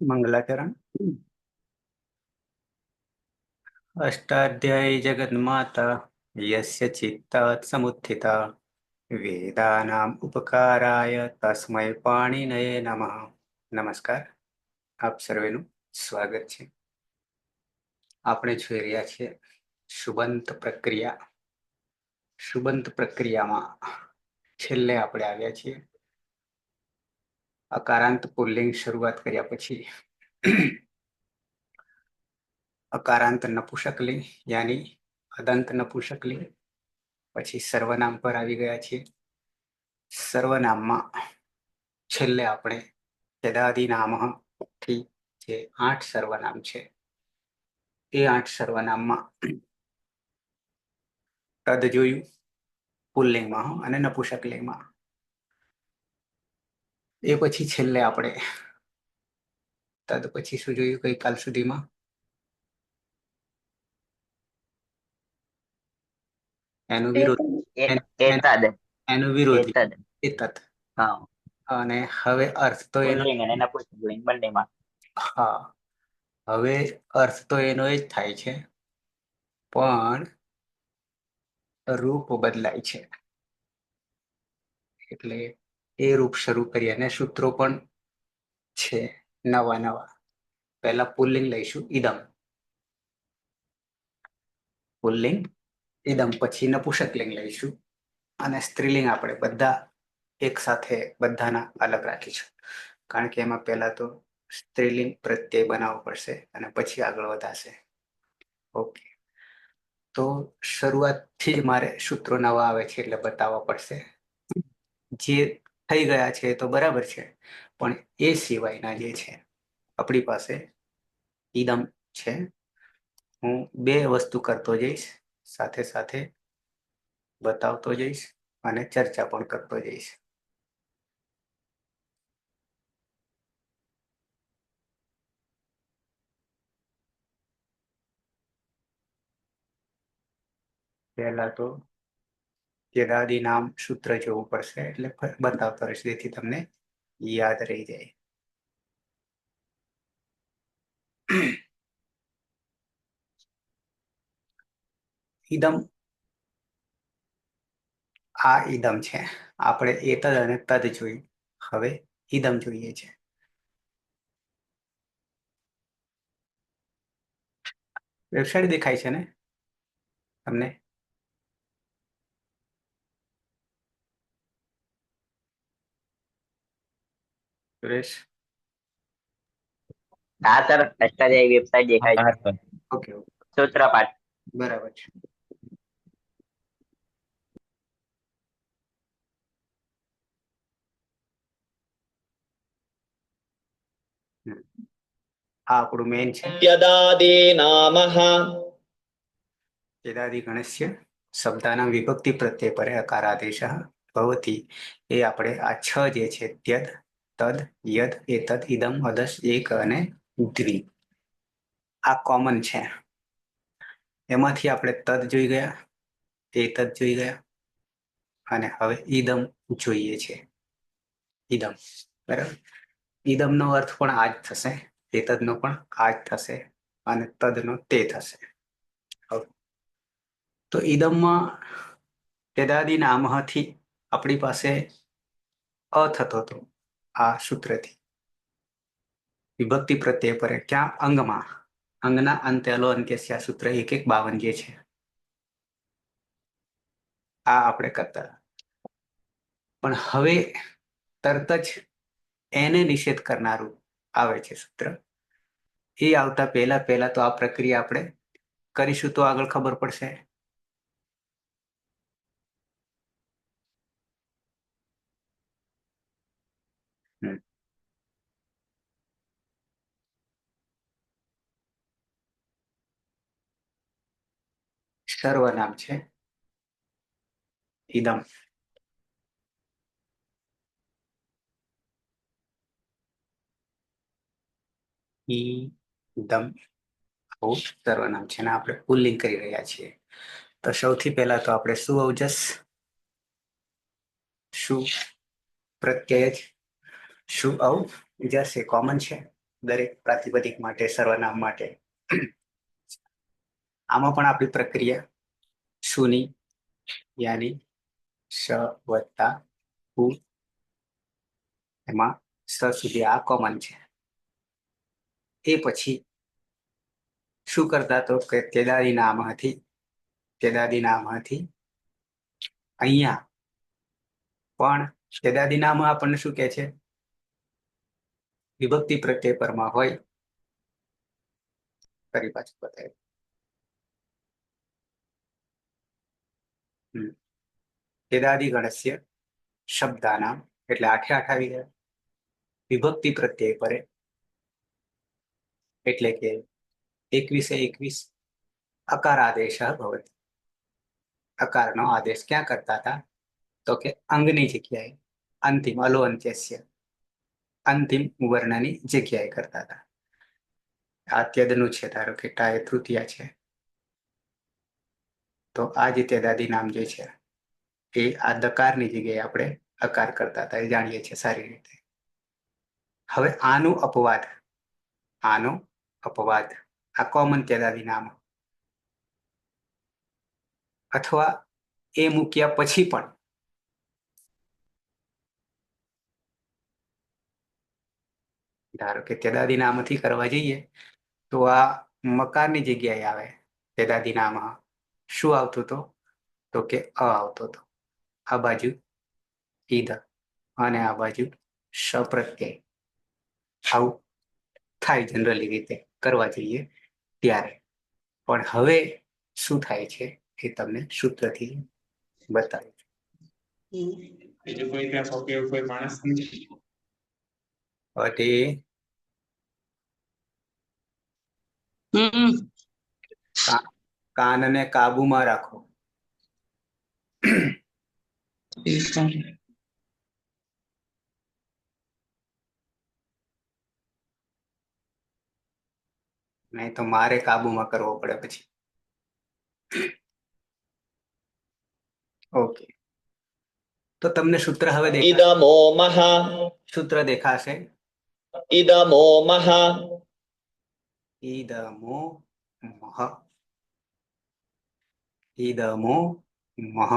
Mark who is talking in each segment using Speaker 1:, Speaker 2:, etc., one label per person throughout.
Speaker 1: मंगलाचरण। अष्टाध्यायी जगन्माता यस्य चित्तात् समुत्थिता वेदानाम् उपकाराय तस्मै पाणिनये नमः। નમસ્કાર, આપ સર્વેનું સ્વાગત છે. આપણે જોઈ રહ્યા છીએ સુબંત પ્રક્રિયા. સુબંત પ્રક્રિયામાં છેલ્લે આપણે આવ્યા છીએ અકારાંત પુલ્લિંગ શરૂઆત કર્યા પછી અકારાંત નપુંસકલિંગ યાની અદંત નપુંસકલિંગ, પછી સર્વનામ પર આવી ગયા છીએ. સર્વનામમાં છેલ્લે આપણે યદાદિ નામ થી જે 8 સર્વનામ છે એ 8 સર્વનામમાં તદ જોયું પુલ્લિંગમાં અને નપુંસકલિંગમાં. એ પછી છેલ્લે આપણે તદ પછી શું જોયું ગઈકાલ સુધીમાં? એનું વિરોધી એનું વિરોધી એતત. અને હવે અર્થ તો એનો બંનેમાં. હા, હવે અર્થ તો એનો એ જ થાય છે, પણ રૂપ બદલાય છે. એટલે એ રૂપ શરૂ કરી અને સૂત્રો પણ છે નવા નવા. પહેલા પુલ્લિંગ લઈશું ઇદમ, પુલ્લિંગ ઇદમ, પછી નપુંસકલિંગ લઈશું અને સ્ત્રીલિંગ આપણે બધા એક સાથે બધાના અલગ રાખીશું, કારણ કે એમાં પહેલા તો સ્ત્રીલિંગ પ્રત્યય બનાવવો પડશે અને પછી આગળ વધાશે. ઓકે, તો શરૂઆતથી જ મારે સૂત્રો નવા આવે છે એટલે બતાવવા પડશે. જે થઈ ગયા છે તો બરાબર છે, પણ એ સિવાયના જે છે આપણી પાસે ઇદમ છે. હું બે વસ્તુ કરતો જઈશ, સાથે સાથે બતાવતો જઈશ અને ચર્ચા પણ કરતો જઈશ. પહેલા તો યદાદિ નામ સૂત્ર જોવું પડશે, એટલે બતાવતો રહીશ, જેથી તમને યાદ રહી જાય. ઇદમ, આ ઇદમ છે. આપણે એતદ અને તદ જોઈ, હવે ઇદમ જોઈએ છે. વેબસાઇટ દેખાય છે ને તમને? સુરેશ?
Speaker 2: હા સર, અષ્ટાધ્યાયી વેબસાઇટ દેખાય છે.
Speaker 1: ઓકે,
Speaker 2: સૂત્રપાઠ
Speaker 1: બરાબર છે. આ આપણું મેઇન છે.
Speaker 2: યદાદિ નામઃ
Speaker 1: યદાદિ ગણસ્ય શબ્દાનામ વિભક્તિ પ્રત્યય પરે અકારાદેશઃ ભવતિ. એ આપણે આ 6 જે છે ત્યદ, તદ, યદ, એતદ, ઇદમ, અદસ, એક અને દ્વિ, આ કોમન છે. એમાંથી આપણે તદ જોઈ ગયા, એતદ જોઈ ગયા અને હવે ઇદમ જોઈએ છે. ઇદમ, બરાબર. ઇદમનો અર્થ પણ આ જ થશે, એતદનો પણ આ જ થશે અને તદનો તે થશે. તો ઇદમમાં યદાદિ નામથી આપણી પાસે અ થતો હતો આ સૂત્રથી. વિભક્તિ પ્રત્યય પરે, ક્યાં? અંગમાં. અંગના અંતે અલો અંત્યસ્ય સૂત્ર 1-1-52 જે છે આ આપણે કરતા. પણ હવે તરત જ એને નિષેધ કરનારું આવે છે સૂત્ર. એ આવતા પહેલા તો આ પ્રક્રિયા આપણે કરીશું તો આગળ ખબર પડશે. સર્વનામ છે ઇદમ. ઇદમ આવું સર્વનામ છે ને આપણે પુલ્લિંગ કરી રહ્યા છીએ. તો સૌથી પહેલા તો આપણે શું અવજસ, શું પ્રત્યય, શું અવજસ એ કોમન છે, દરેક પ્રાતિપદિક માટે, સર્વનામ માટે. આમાં પણ આપણી પ્રક્રિયા શુની, યાની, શ વત્તા ઉ, એમાં સ સુધી આ કોમન છે. એ પછી શું કરતા તો કે તેદાદી નામથી અહીંયા પણ તેદાદી નામ આપણને શું કહે છે? વિભક્તિ પ્રત્યય પરમાં હોય. ફરી પાછું બતાવ્યું. તેદાદી ગણસ્ય શબ્દાનામ એટલે આઠે આઠ આવી ગયા. વિભક્તિ પ્રત્યય પરે એટલે કે 21 અકાર આદેશ ભવતિ. અકારનો આદેશ ક્યાં કરતા હતા? તો કે અંગની જગ્યાએ અંતિમ અલો અંત્યસ્ય અંતિમ વર્ણની જગ્યાએ કરતા હતા. આ ત્યદનું છે. ધારો કે ટાય તૃતીયા છે, તો આ જે તેદાદી નામ જે છે એ આ દકારની જગ્યાએ આપણે અકાર કરતા હતા, એ જાણીએ છીએ સારી રીતે. હવે આનું અપવાદ આ કોમન તેદાદી નામ અથવા એ મૂક્યા પછી પણ ધારો કે તેદાદી નામથી કરવા જઈએ તો આ મકારની જગ્યાએ આવે. તેદાદી નામ શું આવતું હતું? તો કે અ આવતો હતો. આ બાજુ ઈદ અને આ બાજુ સપ્રત્યય. આવું થાય જનરલી રીતે કરવા જઈએ ત્યારે. પણ હવે શું થાય છે એ તમને સૂત્રથી બતાવ્યું.
Speaker 3: બીજું કોઈ ત્યાં સોંપે એવું કોઈ માણસ
Speaker 1: તે કાનને કાબુમાં રાખો. નહીં તો મારે કાબુમાં કરવો પડે પછી. ઓકે, તો તમને સૂત્ર હવે દેખાશે.
Speaker 2: ઇદમો મહા
Speaker 1: સૂત્ર દેખાશે.
Speaker 2: ઇદમો મહા
Speaker 1: ઈદમો મહ ઈદમો મહ.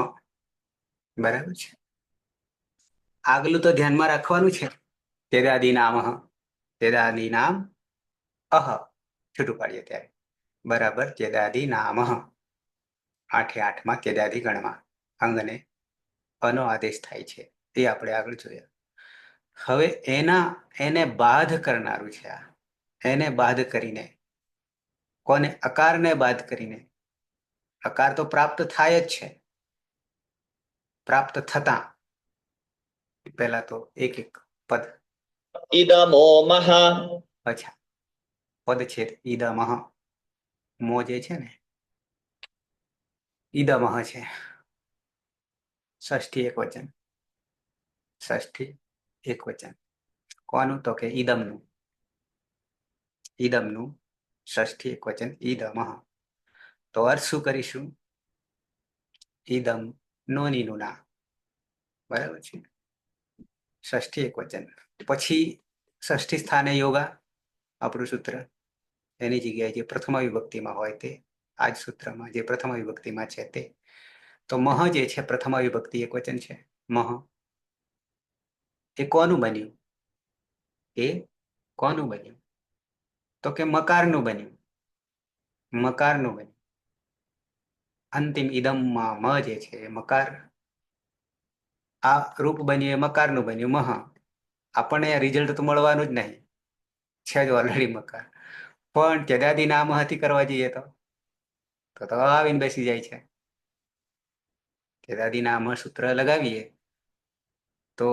Speaker 1: બરાબર છે. આગલું તો ધ્યાનમાં રાખવાનું છે. તેદાદી નામ અહ છૂટું પાડીએ ત્યારે બરાબર. તેદાદી નામ આઠે આઠમાં તેદાદી ગણમાં અંગને અનો આદેશ થાય છે. તે આપણે આગળ જોયા. હવે એને બાધ કરનારું છે. એને બાધ કરીને કોને? અકારને બાદ કરીને. અકાર તો પ્રાપ્ત થાય જ છે. પ્રાપ્ત થતા પહેલા તો એક પદ.
Speaker 2: ઇદમો મહા
Speaker 1: અચ્છા, પદ છે ઈદમહ. મો જે છે ને ઈદમહ છે. ષષ્ઠી એક વચન. કોનું? તો કે ઈદમનું. ષષ્ઠી એક વચન ઈદમહ. તો અર્થ શું કરીશું? ઈદમ નોનીનું નામ. બરાબર છે. ષષ્ઠી એક વચન પછી ષષ્ઠી સ્થાને યોગા આપણું સૂત્ર. એની જગ્યાએ જે પ્રથમ વિભક્તિમાં હોય તે આ જ સૂત્રમાં જે પ્રથમ વિભક્તિમાં છે તે. તો મહ જે છે પ્રથમ વિભક્તિ એક વચન છે. મહ એ કોનું બન્યું? તો કે મકારનું બન્યું. અંતિમ ઈદમમાં મ જે છે મકાર. આ રૂપ બન્યું એ મકારનું બન્યું મહ. આપણને રિઝલ્ટ તો મળવાનું જ નહીં, છે જ ઓલરેડી મકાર. પણ તેદાદી નામથી કરવા જઈએ તો આવીને બેસી જાય છે. તેદાદી નામ સૂત્ર લગાવીએ તો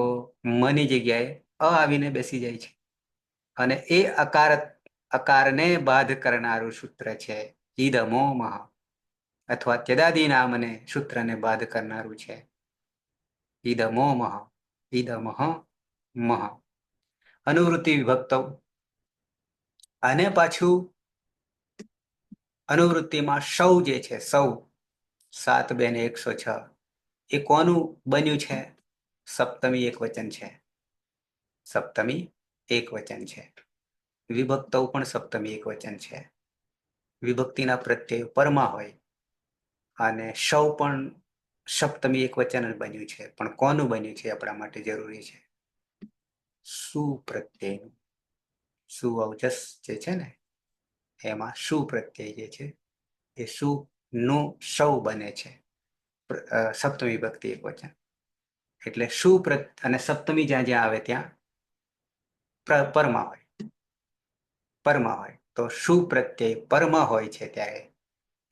Speaker 1: મની જગ્યાએ અ આવીને બેસી જાય છે. અને એ અકારને બાધ કરનારું સૂત્ર છે ઈદમો મહ. અથવા તેદાદી નામને સૂત્રને બાધ કરનારું છે ઈદમો મહ. અનુવૃત્તિ વિભક્તો. અને પાછું અનુવૃત્તિમાં સૌ જે છે, સૌ 7 2 ને 106 એ કોનું બન્યું છે? સપ્તમી એક વચન છે. વિભક્તૌ પણ સપ્તમી એકવચન છે. વિભક્તિના પ્રત્યય પરમાં હોય અને સૌ પણ સપ્તમી એકવચન જ બન્યું છે. પણ કોનું બન્યું છે આપણા માટે જરૂરી છે? સુ પ્રત્યયનું. સુ અવજસ જે છે ને એમાં સુ પ્રત્યય જે છે એ સુ નું સૌ બને છે સપ્તમી વિભક્તિ એકવચન. એટલે સુ અને સપ્તમી જ્યાં જ્યાં આવે ત્યાં પરમાં હોય. પરમાં હોય તો સુ પ્રત્યય પરમાં હોય છે ત્યારે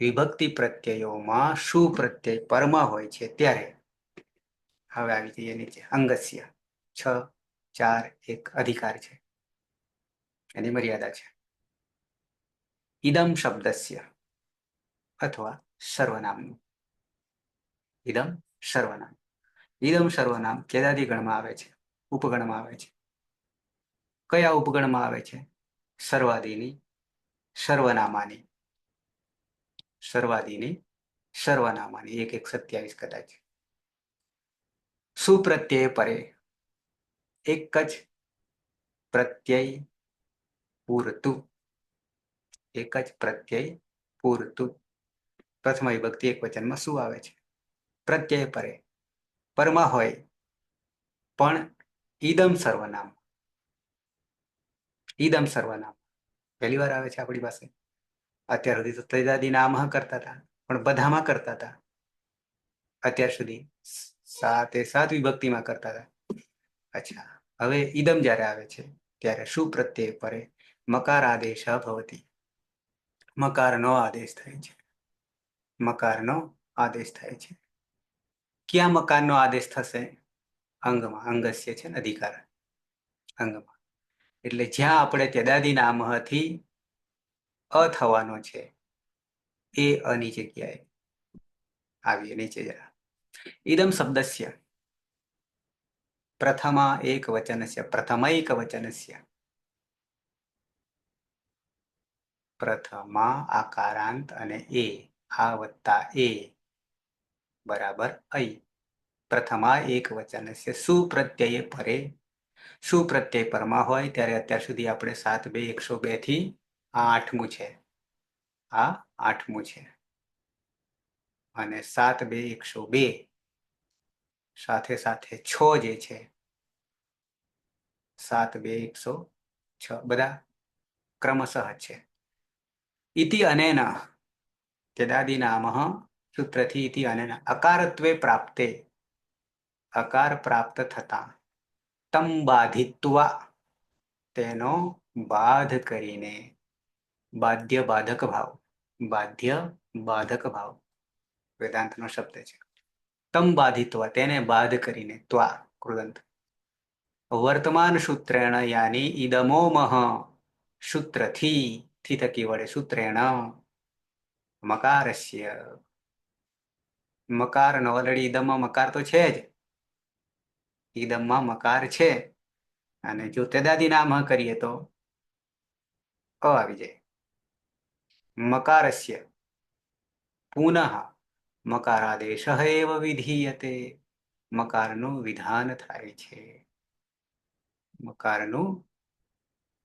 Speaker 1: વિભક્તિ પ્રત્યયોમાં સુ પ્રત્યય પરમાં હોય છે ત્યારે હવે આવી જઈએ નીચે. અંગસ્ય 6, 4, 1 અધિકાર છે, એની મર્યાદા છે. ઇદમ શબ્દસ્ય અથવા સર્વનામનું. ઇદમ સર્વનામ. ઇદમ સર્વનામ કેદાદિગણમાં આવે છે, ઉપગણમાં આવે છે. કયા ઉપગણમાં આવે છે? સર્વાદિની, સર્વનામાની. સર્વાદિની, સર્વનામાની. 1:27 કદાચ. સુપ્રત્યય પરે એક જ પ્રત્યય પૂરતું. એક જ પ્રત્યય પૂરતું. પ્રથમ વિભક્તિ એકવચનમાં શું આવે છે? પ્રત્યય પરે. પરમાં હોય પણ ઈદમ સર્વનામ. ઈદમ સર્વનામ પહેલી વાર આવે છે આપણી પાસે. અત્યાર સુધી તો ત્રિજાદી નામ કરતા હતા, પણ બધામાં કરતા હતા. અત્યાર સુધી 7 વિભક્તિમાં કરતા હતા. અચ્છા, હવે ઈદમ જયારે આવે છે ત્યારે શું પ્રત્યય પરે મકાર આદેશ ભવતી. મકારનો આદેશ થાય છે. મકારનો આદેશ થાય છે. ક્યાં મકારનો આદેશ થશે? અંગમાં. અંગસ્ય છે ને અધિકાર, અંગમાં. એટલે જ્યાં આપણે તેદાદી નામથી અ થવાનો છે એ અની જગ્યાએ આવીએ. નીચે જરા. ઇદમ શબ્દસ્ય પ્રથમા એક વચનસ્ય. પ્રથમૈક વચનસ્ય. પ્રથમા આકારાંત અને એ આ વત્તા એ બરાબર ऐ. પ્રથમા એક વચનસ્ય સુપ્રત્યય પરે. સુપ્રત્યય પરમાં હોય ત્યારે અત્યાર સુધી આપણે 7, 2, 102 થી આ 8મું છે. આ 8મું છે. અને 7, 2, 102 સાથે સાથે 6 જે છે 7, 2, 106 બધા ક્રમશઃ છે. ઇતિ અનેના તેદાદિનામ સૂત્રથી ઇતિ અનેના અકારત્વે પ્રાપ્તે. અકાર પ્રાપ્ત થતા તમ બાધિત્વા તેનો બાધ કરીને. બાધ્ય બાધક ભાવ. બાધ્ય બાધક ભાવ વેદાંતનો શબ્દ છે. તમ બાધિત્વા તેને બાધ કરીને. ત્વા કૃદંત. વર્તમાન સૂત્રેણ યાની ઇદમોમહ. સૂત્રથી થી થકી વડે સૂત્રેણ મકારસ્ય. મકારનો ઓલરેડી ઈદમમાં મકાર તો છે જ. ઈદમમાં મકાર છે અને જો તેદાદી નામ કરીએ તો અ આવી જાય. મકારસ્ય પુનઃ મકારાદેશ એવ વિધીયતે. મકારનું વિધાન થાય છે. મકારનું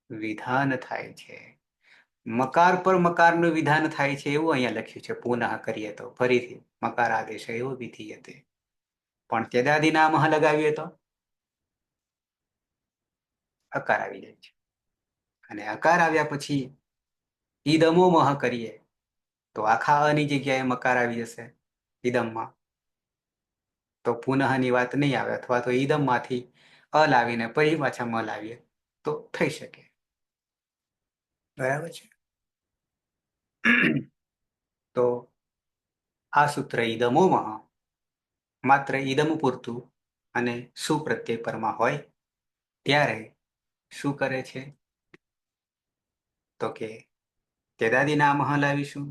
Speaker 1: વિધાન થાય છે. મકાર પર મકારનું વિધાન થાય છે એવું અહીંયા લખ્યું છે. પુનઃ કરીએ તો ફરીથી મકાર આદેશ એવો વિધીયતે. પણ તેદાદી નામ લગાવીએ તો અકાર આવી જાય છે. અને અકાર આવ્યા પછી ઈદમો મહ કરીએ તો આખા અની જગ્યાએ મકાર આવી જશે ઈદમમાં. તો પુનઃની વાત નહીં આવે. અથવા તો ઈદમમાંથી અ લાવીને પછી પાછા મ લાવીએ તો થઈ શકે. બરાબર છે. તો આ સૂત્ર ઈદમોમાં માત્ર ઈદમ પૂરતું અને સુપ્રત્યય પરમાં હોય ત્યારે શું કરે છે? તો કે તેદાદી નામ લાવીશું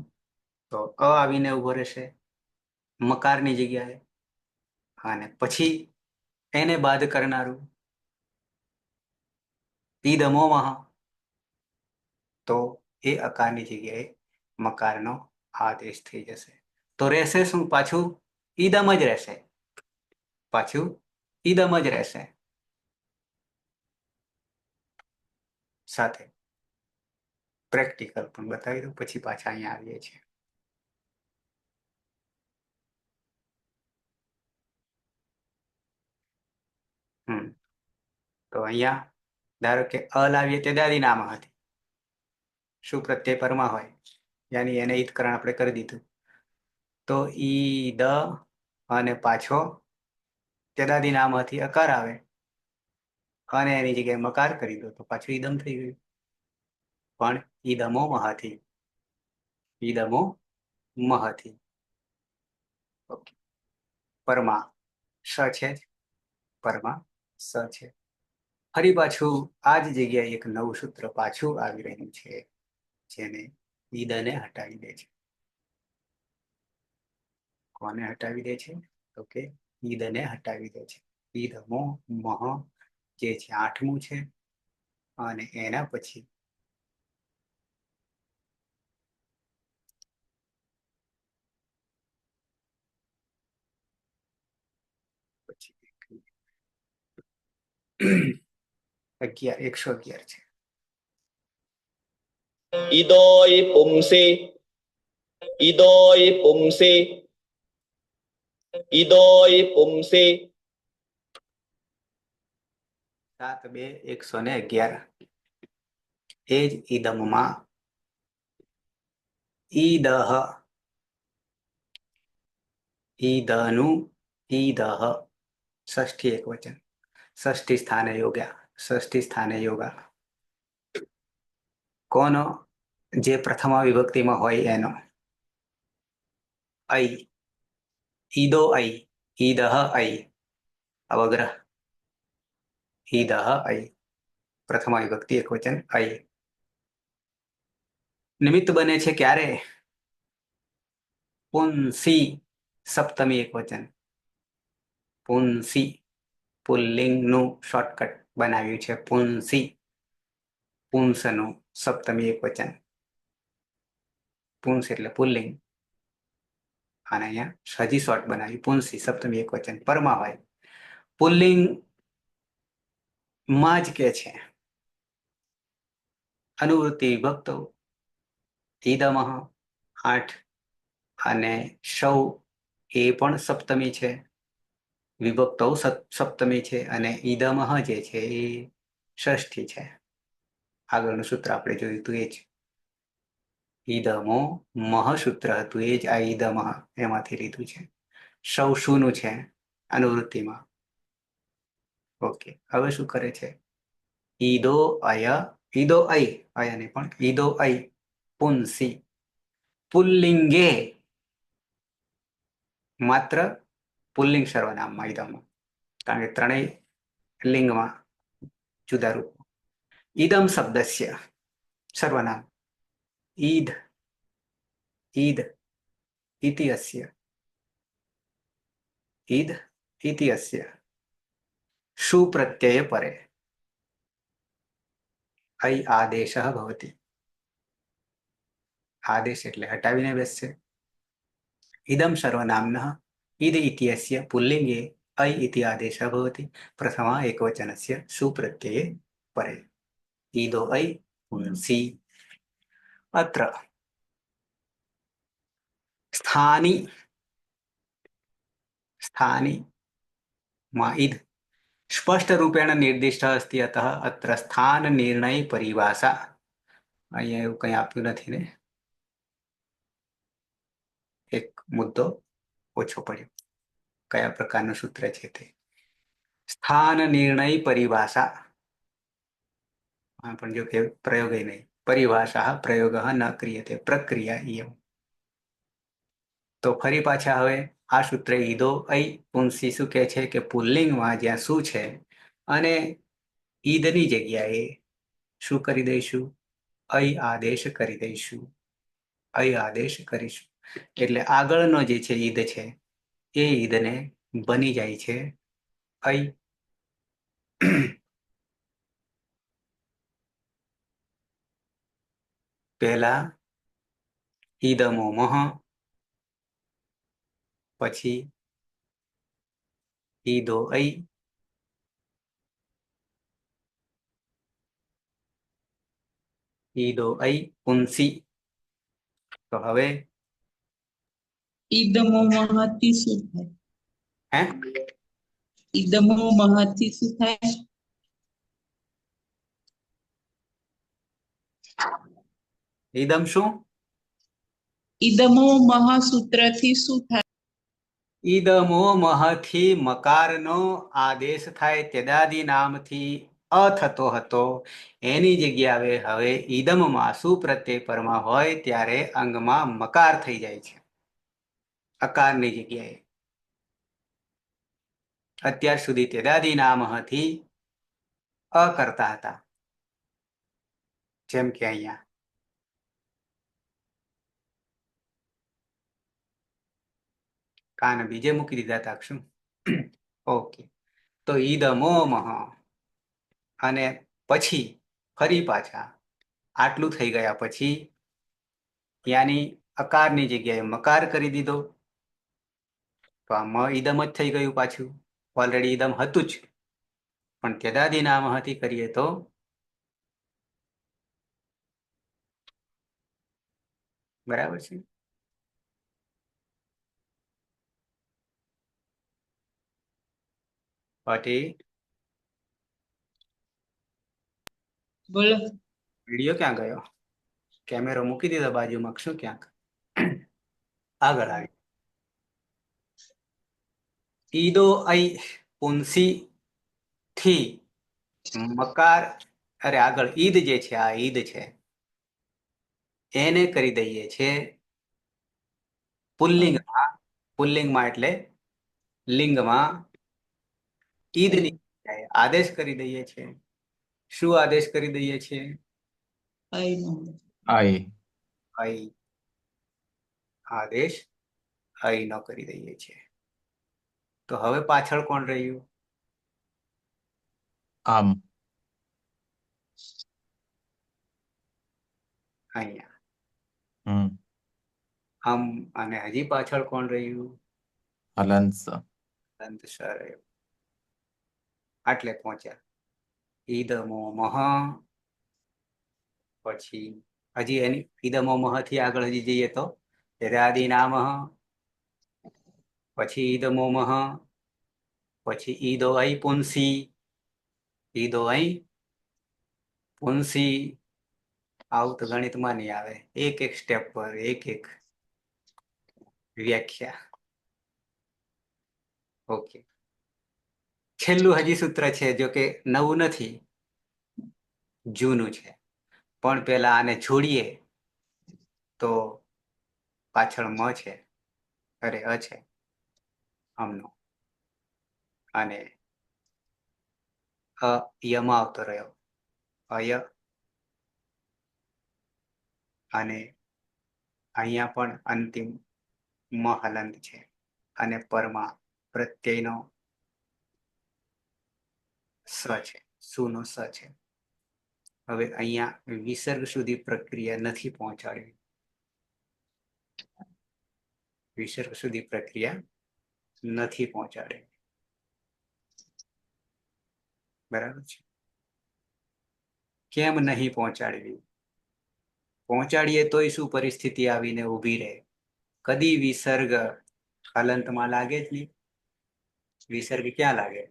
Speaker 1: તો અ આવીને ઉભો રહેશે મકારની જગ્યાએ. અને પછી એને બાદ કરનારું ઈદમોમહ તો એ અકારની જગ્યાએ મકારનો આદેશ થઈ જશે. તો રહેશે શું? પાછું ઈદમ જ રહેશે. પાછું ઈદમ જ રહેશે. સાથે પ્રેક્ટિકલ પણ બતાવી દઉં, પછી પાછા અહીંયા આવીએ છીએ. તો અહીંયા ધારો કે અ લાવીએ તે દાદી નામ હતી, શું પ્રત્યય પરમાં હોય, યાની એને ઈદકરણ આપણે કરી દીધું. તો ઈ દ અને પાછો તે દાદી નામથી અકાર આવે અને એની જગ્યાએ મકાર કરી દો તો પાછું ઈદમ થઈ ગયું. પણ ઈદમો મહાથી, ઈદમો મહથી. ઓકે, પરમાં સ છે, પરમાં સ છે. ફરી પાછું આ જ જગ્યાએ એક નવું સૂત્ર પાછું આવી રહ્યું છે, જેને ઈદને હટાવી દે છે. કોને હટાવી દે છે? તો કે ઈદને હટાવી દે છે. ઈદમો મહ જે છે 8મું છે, અને એના પછી પછી 111 છે.
Speaker 2: ઇદોય પુંસે, ઇદોય પુંસે, ઇદોય પુંસે.
Speaker 1: 7-2-111. એ જ ઈદમમાં ઈદહ, ઈદનું ઈદહ, ષષ્ઠી એકવચન, ષષ્ઠી સ્થાને યોગ્યા, ષષ્ઠી સ્થાને યોગા. કોનો? જે પ્રથમ વિભક્તિમાં હોય એનો. ઐ, ઈદો ઐ, ઈદહ ઐ, અવગ્રહ, ઈદહ ઐ, પ્રથમ વિભક્તિ એકવચન ઐ. નિમિત્ત બને છે ક્યારે? પુંસી, સપ્તમી એકવચન. પુંસી, પુલ્લિંગનું શોર્ટકટ બનાવ્યું છે પુંસી. પુંસનું સપ્તમી એકવચન. પુંસ એટલે પુલ્લિંગ, અને અહીંયા હજી શોર્ટ બનાવ્યું પુંસી, સપ્તમી એકવચન પરમાં હોય. પુલ્લિંગ માં જ કે છે અનુવૃત્તિ વિભક્તો ઈદમઃ 8, અને સૌ એ પણ સપ્તમી છે, વિભક્તો સપ્તમી છે, અને ઈદમઃ જે છે એ ષષ્ઠી છે. આગળનું સૂત્ર આપણે જોયું હતું એ જ ઈદમો મહ સૂત્ર હતું, એ જ આ ઈદમઃ એમાંથી લીધું છે. સૌ શુંનું છે અનુવૃત્તિમાં. ઓકે, હવે શું કરે છે? ઈદો અય, ઈદો ઐ, અયને પણ ઈદો ઐ પુંસી પુલ્લિંગે, માત્ર પુલ્લિંગ સર્વનામમાં ઈદમમાં, કારણ કે ત્રણેય લિંગમાં જુદા રૂપ. ઈદમ શબ્દસ્ય સર્વનામ ઈદ, ઈદ ઇતિ અસ્ય, ઈદ ઇતિ અસ્ય શુ પ્રત્યય પરે ઐ આદેશઃ ભવતિ. આદેશ એટલે હટાવીને બેસશે. ઇદમ સર્વનામ્નઃ ઈદ ઇत्यस्य પુલ્લિંગે ऐ इति आदेशः भवति प्रथमा एकवचनस्य सुप्रत्यये परे. ईदो ऐ पुंसि. अत्र स्थानि, स्थानि मा इद સ્પષ્ટરૂપેણ નિર્દિષ્ટ अस्ति, अतः अत्र स्थान निर्णय परिभाषा. અહીંયા એવું કંઈ આપ્યું નથી ને, એક મુદ્દો ઓછો પડ્યો. કયા પ્રકારનું સૂત્ર છે તે? સ્થાન નિર્ણય પરિભાષા. પણ જો કે પ્રયોગ નહીં, પરિભાષા પ્રયોગ ન ક્રિયતે પ્રક્રિયા ઇયમ. તો ફરી પાછા હવે આ સૂત્ર ઈદો ઐ પુંસી શું કહે છે કે પુલ્લિંગમાં જ્યાં શું છે અને ઈદની જગ્યાએ શું કરી દઈશું? ઐ આદેશ કરી દઈશું. ઐ આદેશ કરીશું એટલે આગળનો જે છે ઈદ છે એ ઈદને બની જાય છે ઐ. પહેલા ઈદમો મહ, પછી ઈદો ઐ, ઈદો ઐ પુંસી. તો હવે
Speaker 4: ઈદમો મહતી શું થાય?
Speaker 1: હે
Speaker 4: ઈદમો મહતી શું થાય?
Speaker 1: ઈદમ શું?
Speaker 4: ઈદમો મહાસૂત્રથી શું થાય?
Speaker 1: ઈદમો મહથી મકારનો આદેશ થાય તેદાદી નામથી અ થતો હતો. એની જગ્યાએ હવે ઈદમમાં શું પ્રત્યય પરમાં હોય ત્યારે અંગમાં મકાર થઈ જાય છે, અકારની જગ્યાએ. અત્યાર સુધી તેદાદી નામથી અ કરતા હતા, જેમ કે અહીંયા કાન બીજે મૂકી દીધા હતા શું? ઓકે, તો ઈદમો મહ અને પછી ફરી પાછા આટલું થઈ ગયા પછી યાની અકારની જગ્યાએ મકાર કરી દીધો, તો આ મ ઈદમ જ થઈ ગયું પાછું. ઓલરેડી ઈદમ હતું જ, પણ તેદાદી નામથી કરીએ તો બરાબર છે. પછી
Speaker 4: બોલો.
Speaker 1: વિડીયો ક્યાં ગયો? કેમેરો મૂકી દીધો બાજુમાં શું ક્યાંક? આગળ આવી. ઈદો ઐ પુંસી થી મકાર, અરે આગળ ઈદ જે છે, આ ઈદ છે એને કરી દઈએ છે પુલ્લિંગમાં. પુલ્લિંગમાં એટલે લિંગમાં ઈદની જગ્યાએ આદેશ કરી દઈએ છીએ. શું આદેશ કરી દઈએ છીએ?
Speaker 4: આઈનો.
Speaker 5: આઈ.
Speaker 1: ઐ આદેશ ઐ નો કરી દઈએ છીએ. તો હવે પાછળ કોણ રહ્યું?
Speaker 5: આમ.
Speaker 1: અહીંયા
Speaker 5: હમ.
Speaker 1: આમ, અને હજી પાછળ કોણ રહ્યું?
Speaker 5: હલંસ.
Speaker 1: દંત સ રહ્યું. આટલે પહોંચ્યા. ઈદમો મહ, પછી હજી એની ઈદમો મહ થી આગળ હજી જઈએ તો તેદાદી નામ, પછી ઈદમો મહ, પછી ઈદો ઐ પુંસી. ઈદો ઐ પુંસી. આવું તો ગણિતમાં નહીં આવે. એક એક સ્ટેપ પર એક એક વ્યાખ્યા. ઓકે, છેલ્લું હજી સૂત્ર છે, જો કે નવું નથી, જૂનું છે, પણ પેલા આને જોડીએ તો પાછળ મ છે, અરે અ છે આમનો, અને અ યમાં આવતો રહ્યો, અય. અને અહીંયા પણ અંતિમ મ હલંત છે, અને પરમાં પ્રત્યયનો સ છે, સુનો સ છે. હવે અહીંયા વિસર્ગ સુધી પ્રક્રિયા નથી પહોંચાડવી. વિસર્ગ સુધી પ્રક્રિયા નથી પહોંચાડવી. બરાબર છે. કેમ નહીં પહોંચાડવી? પહોંચાડીએ તોય શું પરિસ્થિતિ આવીને ઊભી રહે? કદી વિસર્ગ હલંતમાં લાગે જ નહીં. વિસર્ગ ક્યાં લાગે?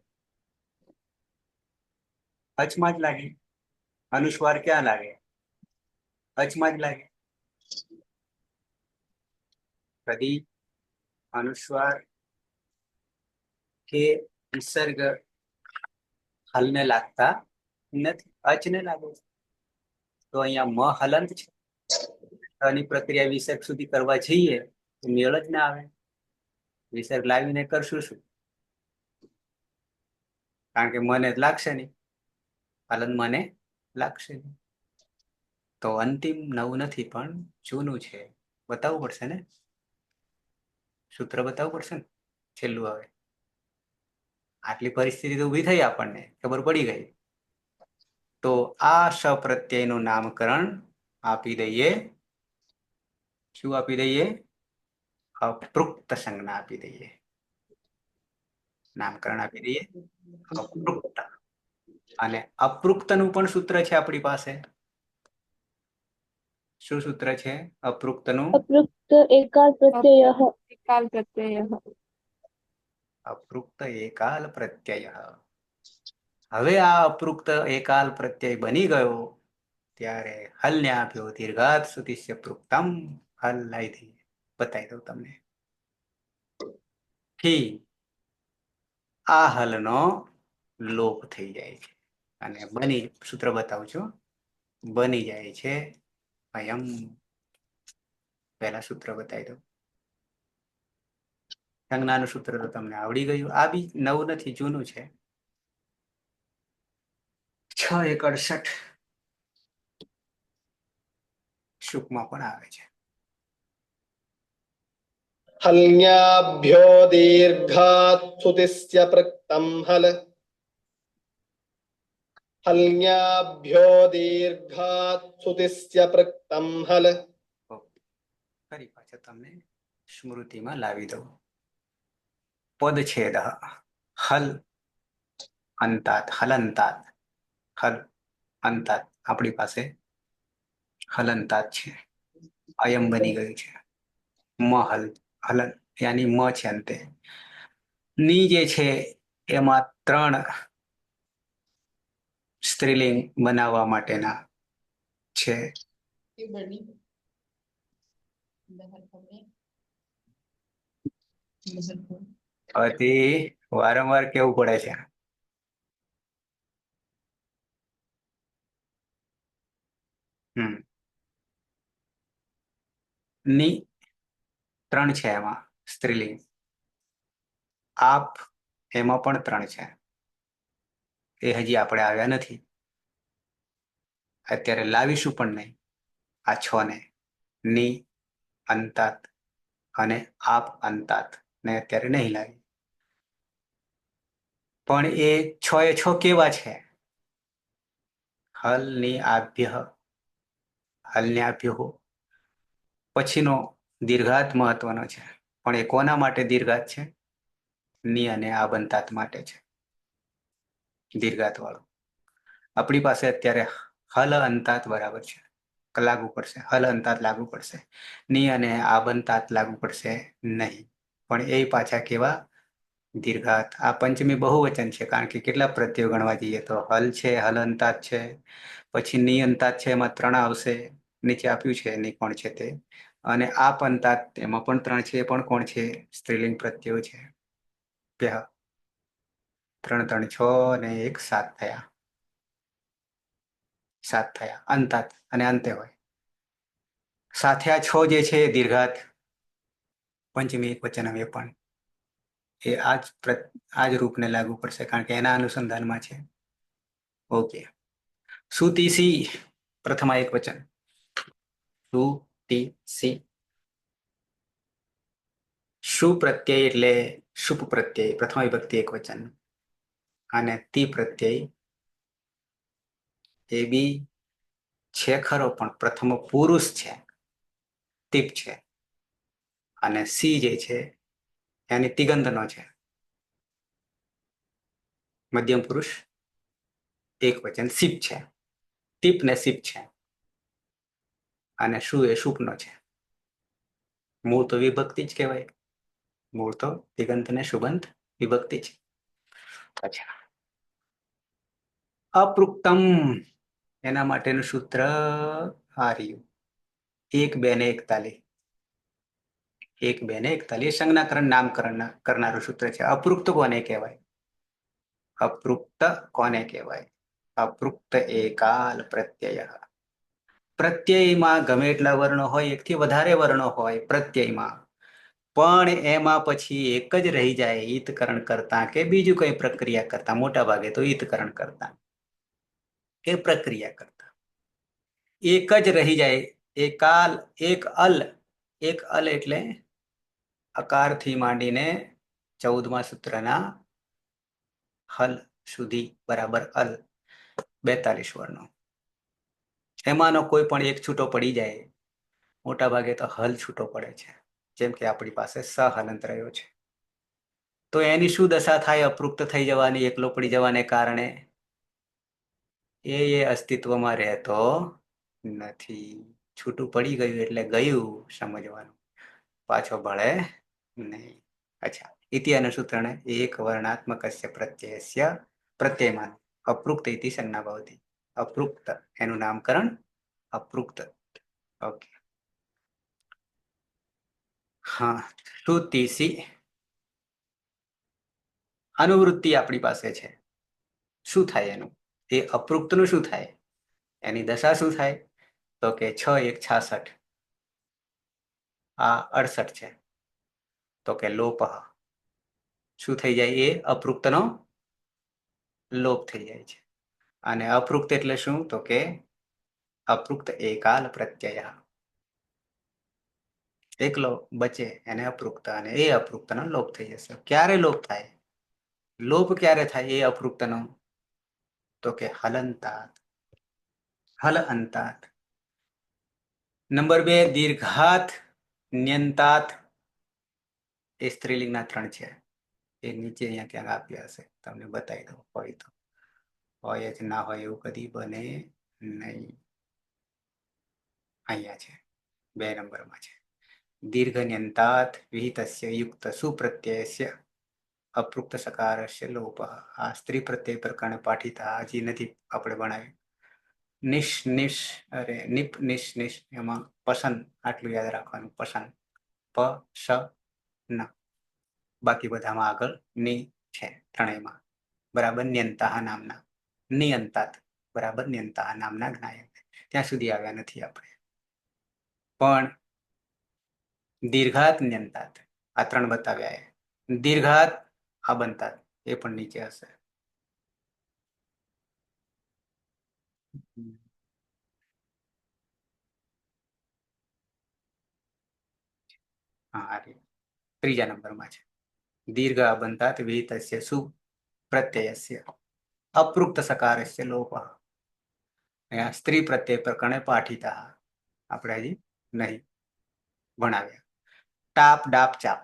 Speaker 1: અચમાં જ લાગે. અનુસ્વાર ક્યાં લાગે? અચમાં જ લાગે. કદી અનુસ્વાર કે વિસર્ગ હલને લાગતા નથી, અચને લાગે છે. તો અહીંયા મ હલંત છે, આની પ્રક્રિયા વિસર્ગ સુધી કરવા જઈએ તો મેળ જ ના આવે. વિસર્ગ લાવીને કરશું શું? કારણ કે મને લાગશે નહીં, હલન મને લાગશે નહીં. તો અંતિમ નવું નથી, પણ જૂનું છે. બતાવવું પડશે ને, સૂત્ર બતાવવું પડશે ને છેલ્લું. હવે આટલી પરિસ્થિતિ તો ઊભી થઈ, આપણને ખબર પડી ગઈ. તો આ સપ્રત્યયનું નામકરણ આપી દઈએ. શું આપી દઈએ? અપૃક્ત સંજ્ઞા આપી દઈએ. નામકરણ આપી દઈએ અપૃક્ત. અને અપૃક્તનું પણ સૂત્ર છે આપણી પાસે. શું સૂત્ર છે અપૃક્તનું?
Speaker 6: अपृक्त एकाल प्रत्ययः
Speaker 7: एकाल प्रत्ययः
Speaker 1: અપૃક્ત એકાલ પ્રત્યય. હવે આ અપૃક્ત એકાલ પ્રત્યય બની ગયો ત્યારે હલને આપ્યો દીર્ઘાત સુતિસ્ય પૃક્તમ. હલ લાવી દઈએ, બતાવી દઉં તમને. થી આ હલનો લોપ થઈ જાય છે અને બની, સૂત્ર બતાવું છું, બની જાય છે અયમ. પહેલા સૂત્ર બતાવી દઉં. સંજ્ઞાનું સૂત્ર તો તમને આવડી ગયું. આ બી નવું નથી, જૂનું છે. 6 × 68 શુકમાં પણ આવે છે.
Speaker 2: हल्न्याभ्यो दीर्घात् सुतिस्य प्रक्तं हल हल्न्याभ्यो दीर्घात् सुतिस्य प्रक्तं हल
Speaker 1: ફરી પાછા તમને સ્મૃતિમાં લાવી દઉં. પદછેદ હલ અંતાત હલંતાત હલ અંતાત આપણી પાસે હલંતાત છે. અયમ બની ગયું છે. મ હલ હલન યાની મ છે અંતે. ની જે છે એમાં 3 સ્ત્રીલિંગ બનાવવા માટેના છે. હવેથી વારંવાર કેવું પડે છે. ની 3 છે એમાં સ્ત્રીલિંગ. આપ એમાં પણ 3 છે. એ હજી આપણે આવ્યા નથી, અત્યારે લાવીશું પણ નહીં. આ 6 ને ની અંતાત અને આપ અંતાત ને અત્યારે નહીં લાવી. પણ એ 6 એ 6 કેવા છે? હલ ની આભ્ય, હલને આભ્યો પછીનો દીર્ઘાત મહત્વનો છે. પણ એ કોના માટે દીર્ઘાત છે? ની અને આબંતાત માટે છે દીર્ઘાત વાળો. આપણી પાસે અત્યારે હલ અંતાત બરાબર છે, લાગુ પડશે. હલ અંતાત લાગુ પડશે, ની અને આબંતાત લાગુ પડશે નહીં. પણ એ પાછા કેવા? દીર્ઘાત. આ પંચમી બહુવચન છે, કારણ કે કેટલા પ્રત્યયો ગણવા જઈએ તો હલ છે, હલ અંતાત છે, પછી ની અંતાત છે, એમાં 3 આવશે. નીચે આપ્યું છે ની કોણ છે તે. અને આપ અંતાત એમાં પણ 3 છે, એ પણ કોણ છે? સ્ત્રીલિંગ પ્રત્યયો છે. 3 × 3 = 6 અને 1 = 7 થયા. 7 થયા અંતાત અને અંતે હોય. સાથે આ 6 જે છે દીર્ઘાત પંચમી એકવચન એ પણ એ આ જ રૂપને લાગુ પડશે, કારણ કે એના અનુસંધાનમાં છે. ઓકે. સુતિસી પ્રથમા એકવચન. સુતિસી. શુ પ્રત્યય એટલે શુભ પ્રત્યય, પ્રથમા વિભક્તિ એકવચન. અને તી પ્રત્યય એ બી છે ખરો, પણ પ્રથમ પુરુષ છે, તીપ છે. અને સી જે છે એની તિગંતનો છે, મધ્યમ પુરુષ એકવચન સીપ છે. તીપ ને સીપ છે. અને શું એ શુપનો છે. મૂળ તો વિભક્તિ જ કહેવાય. મૂળ તો તિગંત ને શુબંત વિભક્તિ છે. અચ્છા, અપૃક્તમ એના માટેનું સૂત્ર આ રહ્યું. 1 2 ને 41. 1 2 ને 41 સંજ્ઞાકરણ નામકરણ કરનારું સૂત્ર છે. અપૃક્ત કોને કહેવાય? અપૃક્ત કોને કહેવાય? અપૃક્ત એકાલ પ્રત્યય. પ્રત્યયમાં ગમે એટલા વર્ણો હોય, 1 થી વધારે વર્ણો હોય પ્રત્યયમાં, પણ એમાં પછી એક જ રહી જાય ઈતકરણ કરતા કે બીજું કઈ પ્રક્રિયા કરતા. મોટા ભાગે તો ઈતકરણ કરતા કે પ્રક્રિયા કરતા એક જ રહી જાય. એકાલ, એક અલ. એક અલ એટલે અકારથી માંડીને 14મા સૂત્રના હલ સુધી બરાબર અલ, 42 વર્ણો. એમાંનો કોઈ પણ એક છૂટો પડી જાય, મોટા ભાગે તો હલ છૂટો પડે છે. જેમ કે આપણી પાસે સ હલંત રહ્યો છે, તો એની શું દશા થાય? અપૃક્ત થઈ જવાની, એકલો પડી જવાને કારણે એ અસ્તિત્વમાં રહેતો નથી. છૂટું પડી ગયું એટલે ગયું સમજવાનું, પાછો ભળે નહીં. અચ્છા, ઇતિ અનુસૂત્રણે એક વર્ણાત્મકસ્ય પ્રત્યયસ્ય પ્રત્યયમાન અપૃક્ત ઇતિ સંજ્ઞા ભવતી. અપૃક્ત એનું નામકરણ અપૃક્ત. ઓકે, હા. શ્રુતિસી અનુવૃત્તિ આપણી પાસે છે. શું થાય એનું? એ અપૃક્તનું શું થાય? એની દશા શું થાય? તો કે 6 1 66, આ 68 છે. તો કે લોપ શું થઈ જાય? એ અપૃક્તનો લોપ થઈ જાય છે. અને અપૃક્ત એટલે શું? તો કે અપૃક્ત એકાલ પ્રત્યય, એકલો બચે એને અપૃક્ત, અને એ અપૃક્તનો લોપ થઈ જશે. ક્યારે લોપ થાય? લોપ ક્યારે થાય એ અપૃક્તનો? તો કે હલંતાત, હલ અંતાત. નંબર 2 દીર્ઘાત ન્યંતાત. એ સ્ત્રીલિંગના 3 છે. એ નીચે અહીંયા ક્યાંક આપ્યા હશે, તમને બતાવી દઉં હોય તો. હોય જ ના હોય એવું કદી બને નહીં. અહીંયા છે, 2 નંબરમાં છે. દીર્ઘ ન્યંતાત વિહિતસ્ય યુક્ત સુપ્રત્યયસ્ય અપૃક્ત સકારસ્ય લોપ. આ સ્ત્રી પ્રત્યય પ્રકરણે પાઠિતા હજી નથી આપણે ભણાવ્યું. નિશ નિશ અરે નિપ નિશ નિશ એમાં પસંદ આટલું યાદ રાખવાનું. પસંદ પ શ ન, બાકી બધામાં આગળ ની છે ત્રણેયમાં. બરાબર ન્યંતા નામના નિયંતાત બરાબર ન્યંતા નામના જ્ઞાય. ત્યાં સુધી આવ્યા નથી આપણે. પણ દીર્ઘાત ન્યંતાત આ 3 બતાવ્યા. દીર્ઘાત આ બનતા એ પણ નીચે હશે. હા, ત્રીજા નંબરમાં છે. દીર્ઘ અબંતાત વિહિતસ્ય સુ પ્રત્યયસ્ય અપૃક્ત સકારસ્ય લોપ. અહીંયા સ્ત્રી પ્રત્યય પ્રકરણે પાઠિતા આપણે હજી નહીં ભણાવ્યા. ટાપ ડાપ ચાપ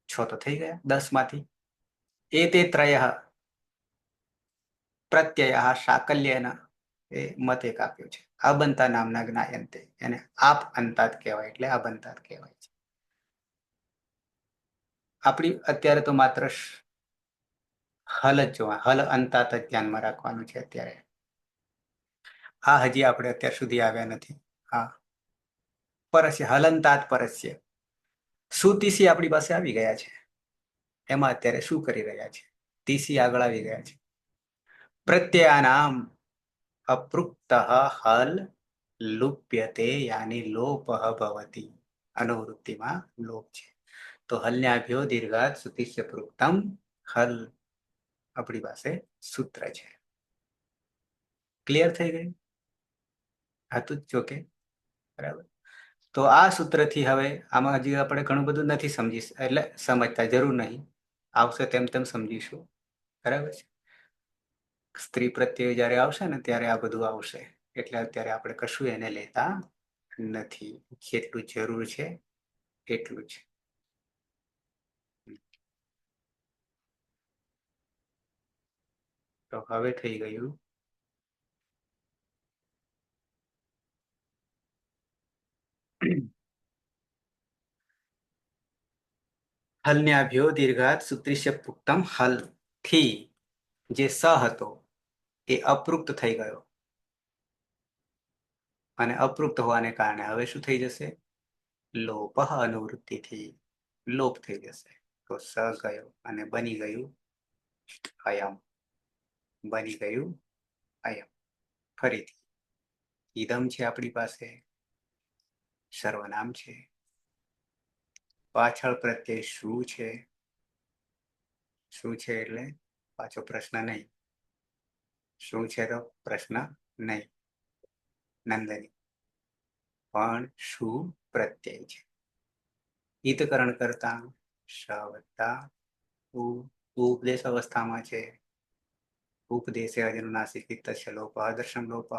Speaker 1: 6 તો થઈ ગયા 10 માંથી. એતે ત્રય પ્રત્યય સાકલ્યન એ મત એક આપ્યો છે. અબંતા નામના જ્ઞાયંતે, એને આપ અંતાત કહેવાય એટલે અબંતાત કહેવાય છે. આપણી અત્યારે તો માત્ર હલ જ જોવા, હલ અંતાત જ ધ્યાનમાં રાખવાનું છે અત્યારે. આ હજી આપણે અત્યાર સુધી આવ્યા નથી. હા, પરસ્ય હલંતાત પરસ્ય સુતીસી આપણી પાસે આવી ગયા છે. એમાં અત્યારે શું કરી રહ્યા છે? તીસી આગળ આવી ગયા છે. પ્રત્યયાનામ અપૃક્ત હલ લુપ્યતે યાની લોપ ભવતી. અનુવૃત્તિમાં લોપ છે. તો હલ્યાભ્યો દીર્ઘાત સુતિષ્ય પૃક્તમ હલ આપણી પાસે સૂત્ર છે. ક્લિયર થઈ ગયું? હતું જ જોકે. બરાબર. તો આ સૂત્રથી હવે આમાં હજી આપણે ઘણું બધું નથી સમજી, એટલે સમજતા જરૂર નહીં, આવશે તેમ તેમ સમજીશું. બરાબર છે. સ્ત્રી પ્રત્યે જયારે આવશે ને ત્યારે આ બધું આવશે. એટલે અત્યારે આપણે કશું એને લેતા નથી. જેટલું જરૂર છે એટલું જ. તો હવે થઈ ગયું હલન્યાભ્યો દીર્ઘાત સુત્રિશ્ય પુક્તમ હલ થી જે સ હતો એ અપૃક્ત થઈ ગયો, અને અપૃક્ત હોવાને કારણે હવે શું થઈ જશે? લોપ અનુવૃત્તિથી લોપ થઈ જશે. તો સ ગયો અને બની ગયું અયમ. બની ગયું અયમ. ફરીથી ઇદમ છે આપણી પાસે, સર્વનામ છે. પાછળ પ્રત્યય શું છે? શું છે એટલે પાછો પ્રશ્ન નહીં. શું છે તો પ્રશ્ન નહીં. નંદની પણ શું પ્રત્યય છે? હિતકરણ કરતા શ વત્તા ઉપદેશ અવસ્થામાં છે. ઉપદેશે અજનુનાસિક હિતસ્ય લોપ દર્શન લોપ.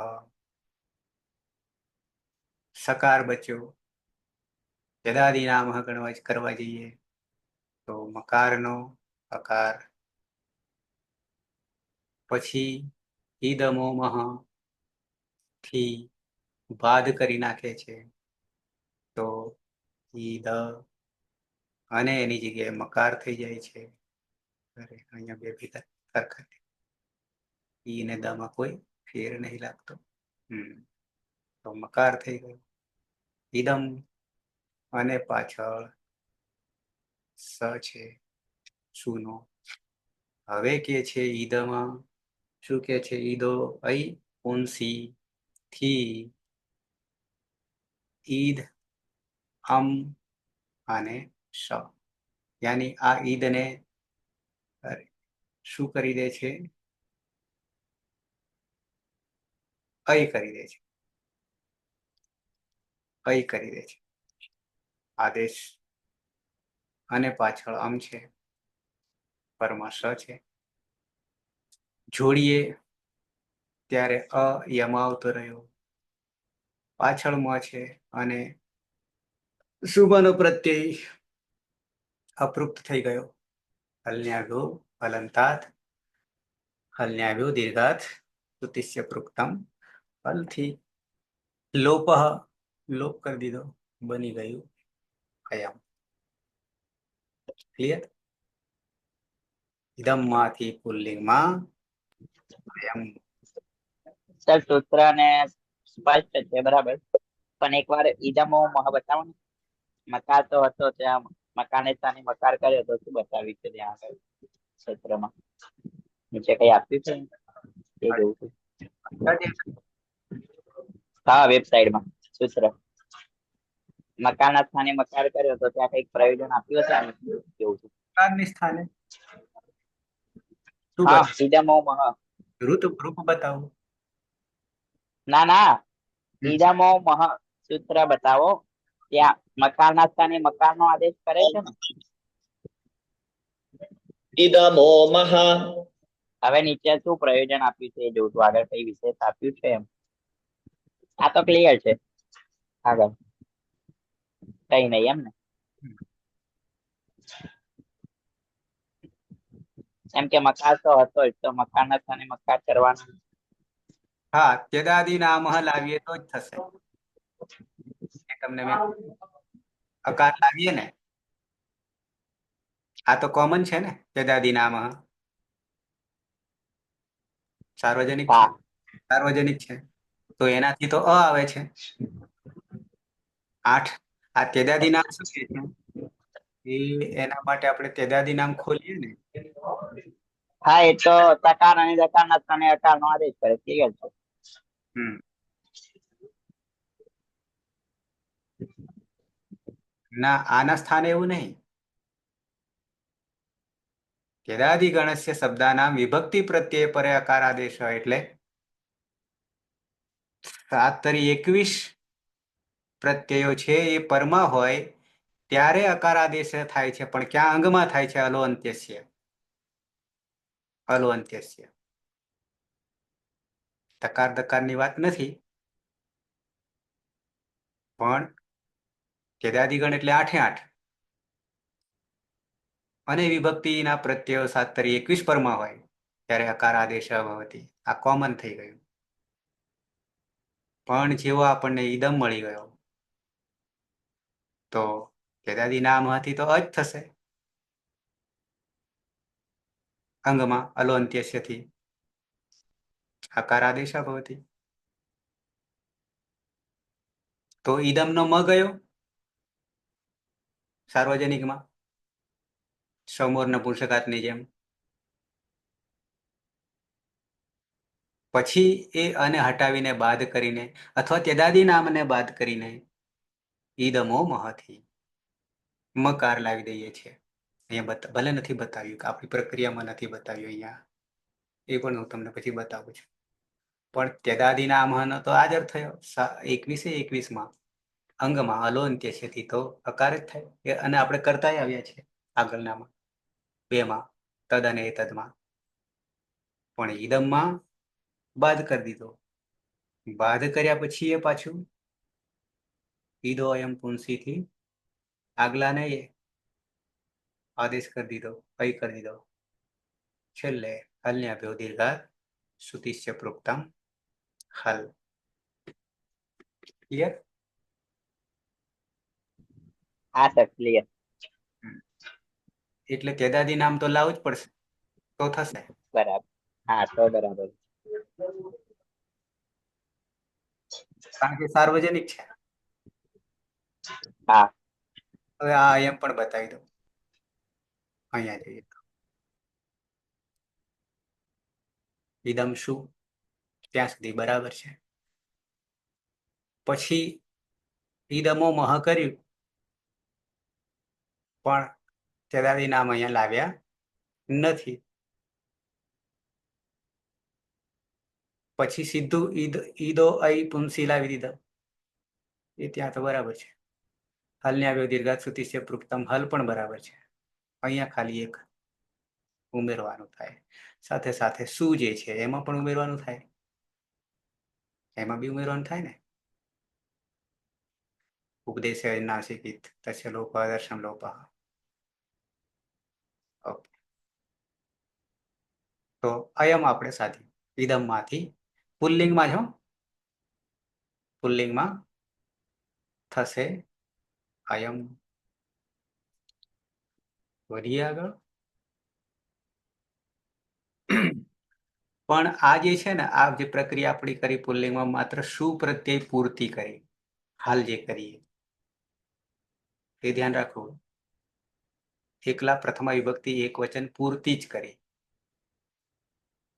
Speaker 1: સકાર બચ્યો. યદાદિ નામ ગણવા કરવા જઈએ તો મકારનો અકાર, પછી ઈદમો મહ થી બાદ કરી નાખે છે તો ઈદ અને એની જગ્યાએ મકાર થઈ જાય છે. અરે અહીંયા બે ભેગા સરખા છે. ઈ ને દામાં કોઈ ફેર નહીં લાગતો. તો મકાર થઈ ગયો. ઈદમ અને પાછળ સ છે સુનો. હવે કે છે ઈદમાં શું કે છે? ઈદો અઈ પુંસી થી ઈદ અમ અને શ, યાની આ ઈદને શું કરી દે છે? અય કરી દે છે. અય કરી દે છે. આદેશ અને પાછળ અમ છે, પરમાં સ છે. જોડીએ ત્યારે અ યમાં આવતો રહ્યો, પાછળ મ છે અને શુભનો પ્રત્યય અપૃક્ત થઈ ગયો. હલ્યાગો હલંતાત હલ્યાગો દીર્ઘાત તૃતીય પૃક્તમ ફલથી લોપ લોપ કરી દીધો, બની ગયું અયમ. ક્લિયર? ઇદમ માંથી પુલ્લિંગમાં અયમ.
Speaker 7: સર સૂત્ર ને સ્પષ્ટ છે બરાબર, પણ એકવાર ઈદમો મહ બતાવો ને. મકાર તો હતો ત્યાં, મકાને સ્થાને મકાર કર્યો તો શું બતાવ્યું છે ત્યાં આગળ સૂત્રમાં? નીચે કઈ આપ્યું છે એ જોઉં છું. હા, વેબસાઇટમાં સૂત્ર મકાનના સ્થાને મકાર કર્યો તો ત્યાં કઈક પ્રયોજન આપ્યું હશે જોઉં છું.
Speaker 1: મકારની સ્થાને શું
Speaker 7: હા,
Speaker 1: બતાવું?
Speaker 7: ઈદમો મહ.
Speaker 1: રૂપ બતાવો.
Speaker 7: ના ના, ઈદમો મહ સૂત્ર બતાવો. ત્યાં મકાનના સ્થાને મકાનનો આદેશ કરે છે ને.
Speaker 2: ઇદમો મહ.
Speaker 7: હવે નીચે શું પ્રયોજન આપ્યું છે એ જોઉં છું. આગળ કઈ વિશેષ આપ્યું છે એમ. આ તો ક્લિયર છે. આગળ કઈ નહીં એમ ને. એમ કે મકાર તો હતો જ, તો મકાનના સ્થાને મકાર કરવાનું.
Speaker 1: હા, ત્યદાદી નામ લાવીએ તો જ થશે. તમને મેં અકાર લાવીએ ને, આ તો કોમન છે ને. ત્યદાદી નામ સાર્વજનિક છે,
Speaker 7: હા,
Speaker 1: સાર્વજનિક છે, તો એનાથી તો અ આવે છે. 8 આ ત્યદાદી નામ શું કે છે? એના માટે આપણે ત્યદાદી નામ ખોલીએ ને.
Speaker 7: હા, એ તો તકાર અને દકારના સ્થાને અકારનો આદેશ કરે, ક્લિયર છે.
Speaker 1: ના, આના સ્થાને એવું નહીં. ત્યદાદી ગણસ્ય શબ્દાનામ વિભક્તિ પ્રત્યય પરે અકાર આદેશ હોય એટલે 7 તરી 21 પ્રત્યયો છે એ પરમાં હોય ત્યારે અકાર આદેશ થાય છે. પણ ક્યાં અંગમાં થાય છે? અલો અંત્યસ્ય. અલો અંત્યસ્ય. તકાર દકારની વાત નથી, પણ ત્યદાદિગણ એટલે 8 એ 8 અને વિભક્તિના પ્રત્યયો 7 તરી 21 પરમાં હોય ત્યારે અકાર આદેશ ભવતિ. આ કોમન થઈ ગયું. પણ જેવો આપણને ઈદમ મળી ગયો તો ત્યદાદી નામથી તો અ જ થશે અંગમાં. અલો અંત્યસ્યથી અકાર આદેશ ભવતિ. તો ઈદમનો મ ગયો સાર્વજનિકમાં, સમૂર નપુંસકાતની જેમ. પછી એ અને હટાવીને બાદ કરીને અથવા ત્યદાદી નામને બાદ કરીને ઈદમો મહથી મકાર લાવી દઈએ છીએ. અહીંયા ભલે નથી બતાવ્યું, કે આપણી પ્રક્રિયામાં નથી બતાવ્યું અહીંયા, એ પણ હું તમને પછી બતાવું છું. પણ ત્યદાદી નામનો તો આ જ અર્થ થયો. 21 અંગમાં અલો અંત્યસ્યથી તો અકાર જ થાય. અને આપણે કરતા આવ્યા છીએ આગળનામાં 2માં, તદ અને એ તદમાં. પણ ઈદમમાં બાદ કરી દીધો. બાદ કર્યા પછી એ પાછું ઈદો અયમ પુંસીથી આગલા ને આદેશ કરી દીધો, કઈ કરી દીધો. છેલ્લે હલ્યાભ્યો દીર્ઘાત સુતિશ્ય પ્રોક્તમ હલ. ક્લિયર?
Speaker 7: હા સર ક્લિયર.
Speaker 1: એટલે તેદાદી નામ તો લાવવું જ પડશે તો થશે.
Speaker 7: બરાબર. હા તો બરાબર.
Speaker 1: કારણ કે સાર્વજનિક છે.
Speaker 7: હા.
Speaker 1: હવે આ એમ પણ બતાવી દઉં. અહીંયા જઈએ તો ઇદમ શું ત્યાં સુધી બરાબર છે. પછી ઈદમો મહ કર્યું પણ તેદાદી નામ અહીંયા લાવ્યા નથી. પછી સીધું ઈદો અઈ પુંસી લાવી દીધા. એ ત્યાં તો બરાબર છે. હલને આવ્યો દીર્ઘાત સુધી છે પૃક્તમ હલ પણ બરાબર છે. અહીંયા ખાલી એક ઉમેરવાનું થાય. સાથે સાથે શું જે છે એમાં પણ ઉમેરવાનું થાય. એમાં બી ઉમેરવાનું થાય ને. ઉપદેશ નાસિકિત તસ્ય લોપ દર્શન લોપ. તો અયમ આપણે સાધી ઇદમમાંથી પુલ્લિંગમાં છો. પુલ્લિંગમાં થશે અયમ. વધીએ આગળ. પણ આ જે છે ને આ જે પ્રક્રિયા આપણી કરી પુલ્લિંગમાં માત્ર શું પ્રત્યય પૂર્તિ કરી. હાલ જે કરીએ એ ધ્યાન રાખવું. એકલા પ્રથમ વિભક્તિ એક વચન પૂરતી જ કરી.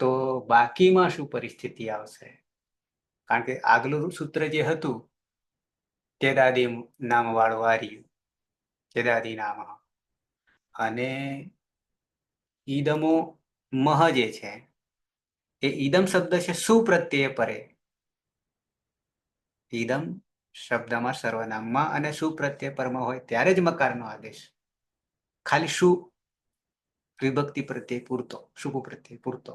Speaker 1: તો બાકીમાં શું પરિસ્થિતિ આવશે? કારણ કે આગલું સૂત્ર જે હતું તેદાદી નામ વાળું આર્યું તેદાદી નામ અને ઈદમો મહ જે છે એ ઈદમ શબ્દ છે શું પ્રત્યય પરે. ઈદમ શબ્દમાં સર્વનામમાં અને શું પ્રત્યય પરમાં હોય ત્યારે જ મકારનો આદેશ. ખાલી શું વિભક્તિ પ્રત્યય પૂરતો શુભ પ્રત્યય પૂરતો.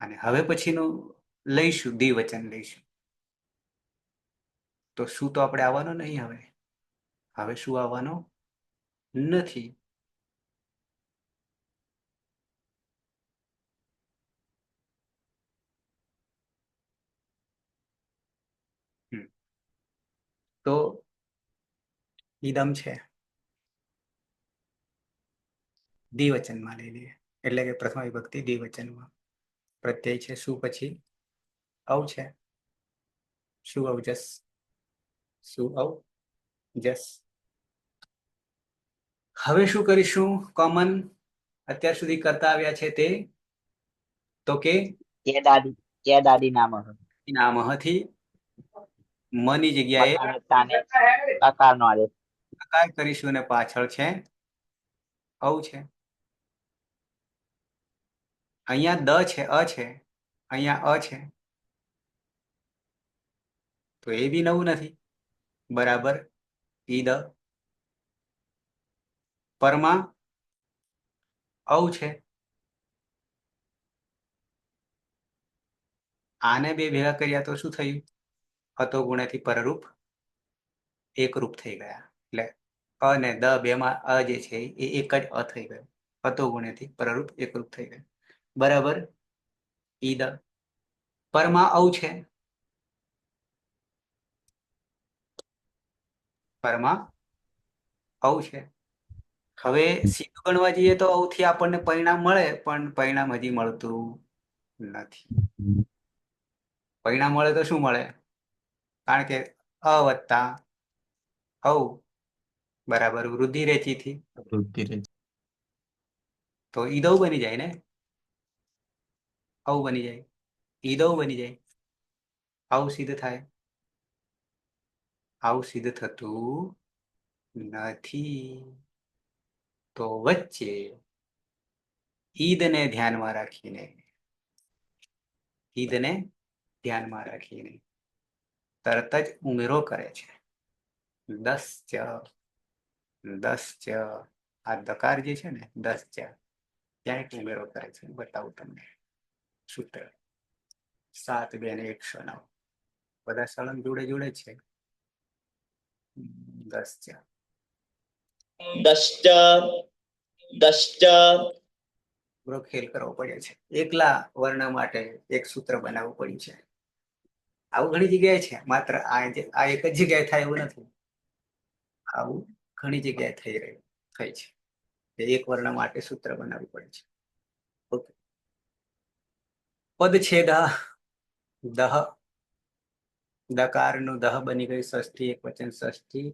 Speaker 1: અને હવે પછીનું લઈશું દ્વિવચન લઈશું. તો શું તો આપણે આવવાનો નહીં. હવે શું આવવાનો નથી. તો ઈદમ છે દ્વિવચનમાં લઈ લઈએ. એટલે કે પ્રથમ વિભક્તિ દ્વિવચનમાં પ્રત્યય છે શું પછી અવ છે. શું અવજસ શું અવ જસ. હવે શું કરીશું? કોમન અત્યાર સુધી કરતા આવ્યા છે તે તો કે
Speaker 7: તેદાદી નામ
Speaker 1: નામહથી મની જગ્યાએ
Speaker 7: અકારનો આદેશ.
Speaker 1: અકાર કરીશું અને પાછળ છે અવ છે. અહીંયા દ છે અ છે અહીંયા અ છે. તો એ બી નવું નથી. બરાબર ઈદ પરમાં અવ છે. આને બે ભેગા કર્યા તો શું થયું? અતો ગુણ્યાથી પરરૂપ એકરૂપ થઈ ગયા. એટલે અ ને દ બેમાં અ જે છે એ એક જ અ થઈ ગયો. અતો ગુણ્યાથી પરરૂપ એકરૂપ થઈ ગયું. બરાબર ઈદ પરમાં અવ છે. પરમાં અવ છે. હવે સીધું ગણવા જઈએ તો અવથી આપણને પરિણામ મળે પણ પરિણામ હજી મળતું નથી. પરિણામ મળે તો શું મળે? કારણ કે અ વત્તા અવ બરાબર વૃદ્ધિ રેચીથી તો ઈદવ બની જાય ને. અવ બની જાય ઈદવ બની જાય. આવું સિદ્ધ થાય. આવું સિદ્ધ થતું નથી. તો વચ્ચે ઈદને ધ્યાનમાં રાખીને તરત જ ઉમેરો કરે છે. 10 આ દકાર જે છે ને 10 ત્યાં એક ઉમેરો કરે છે. બતાવું તમને સૂત્ર 7 2 ને 109 બધા સળંગ જોડે જોડે છે. 10
Speaker 2: દશ્ચ
Speaker 1: ખેલ કરવો પડે છે. એકલા વર્ણ માટે એક સૂત્ર બનાવવું પડ્યું છે. આવું ઘણી જગ્યાએ છે, માત્ર આ એક જ જગ્યાએ થાય એવું નથી. આવું ઘણી જગ્યાએ થાય છે. એક વર્ણ માટે સૂત્ર બનાવવું પડે છે. ઓકે. પદછેદ દહ, દકારનું દહ બની ગઈ ષષ્ઠી, એક વચન ષષ્ઠી,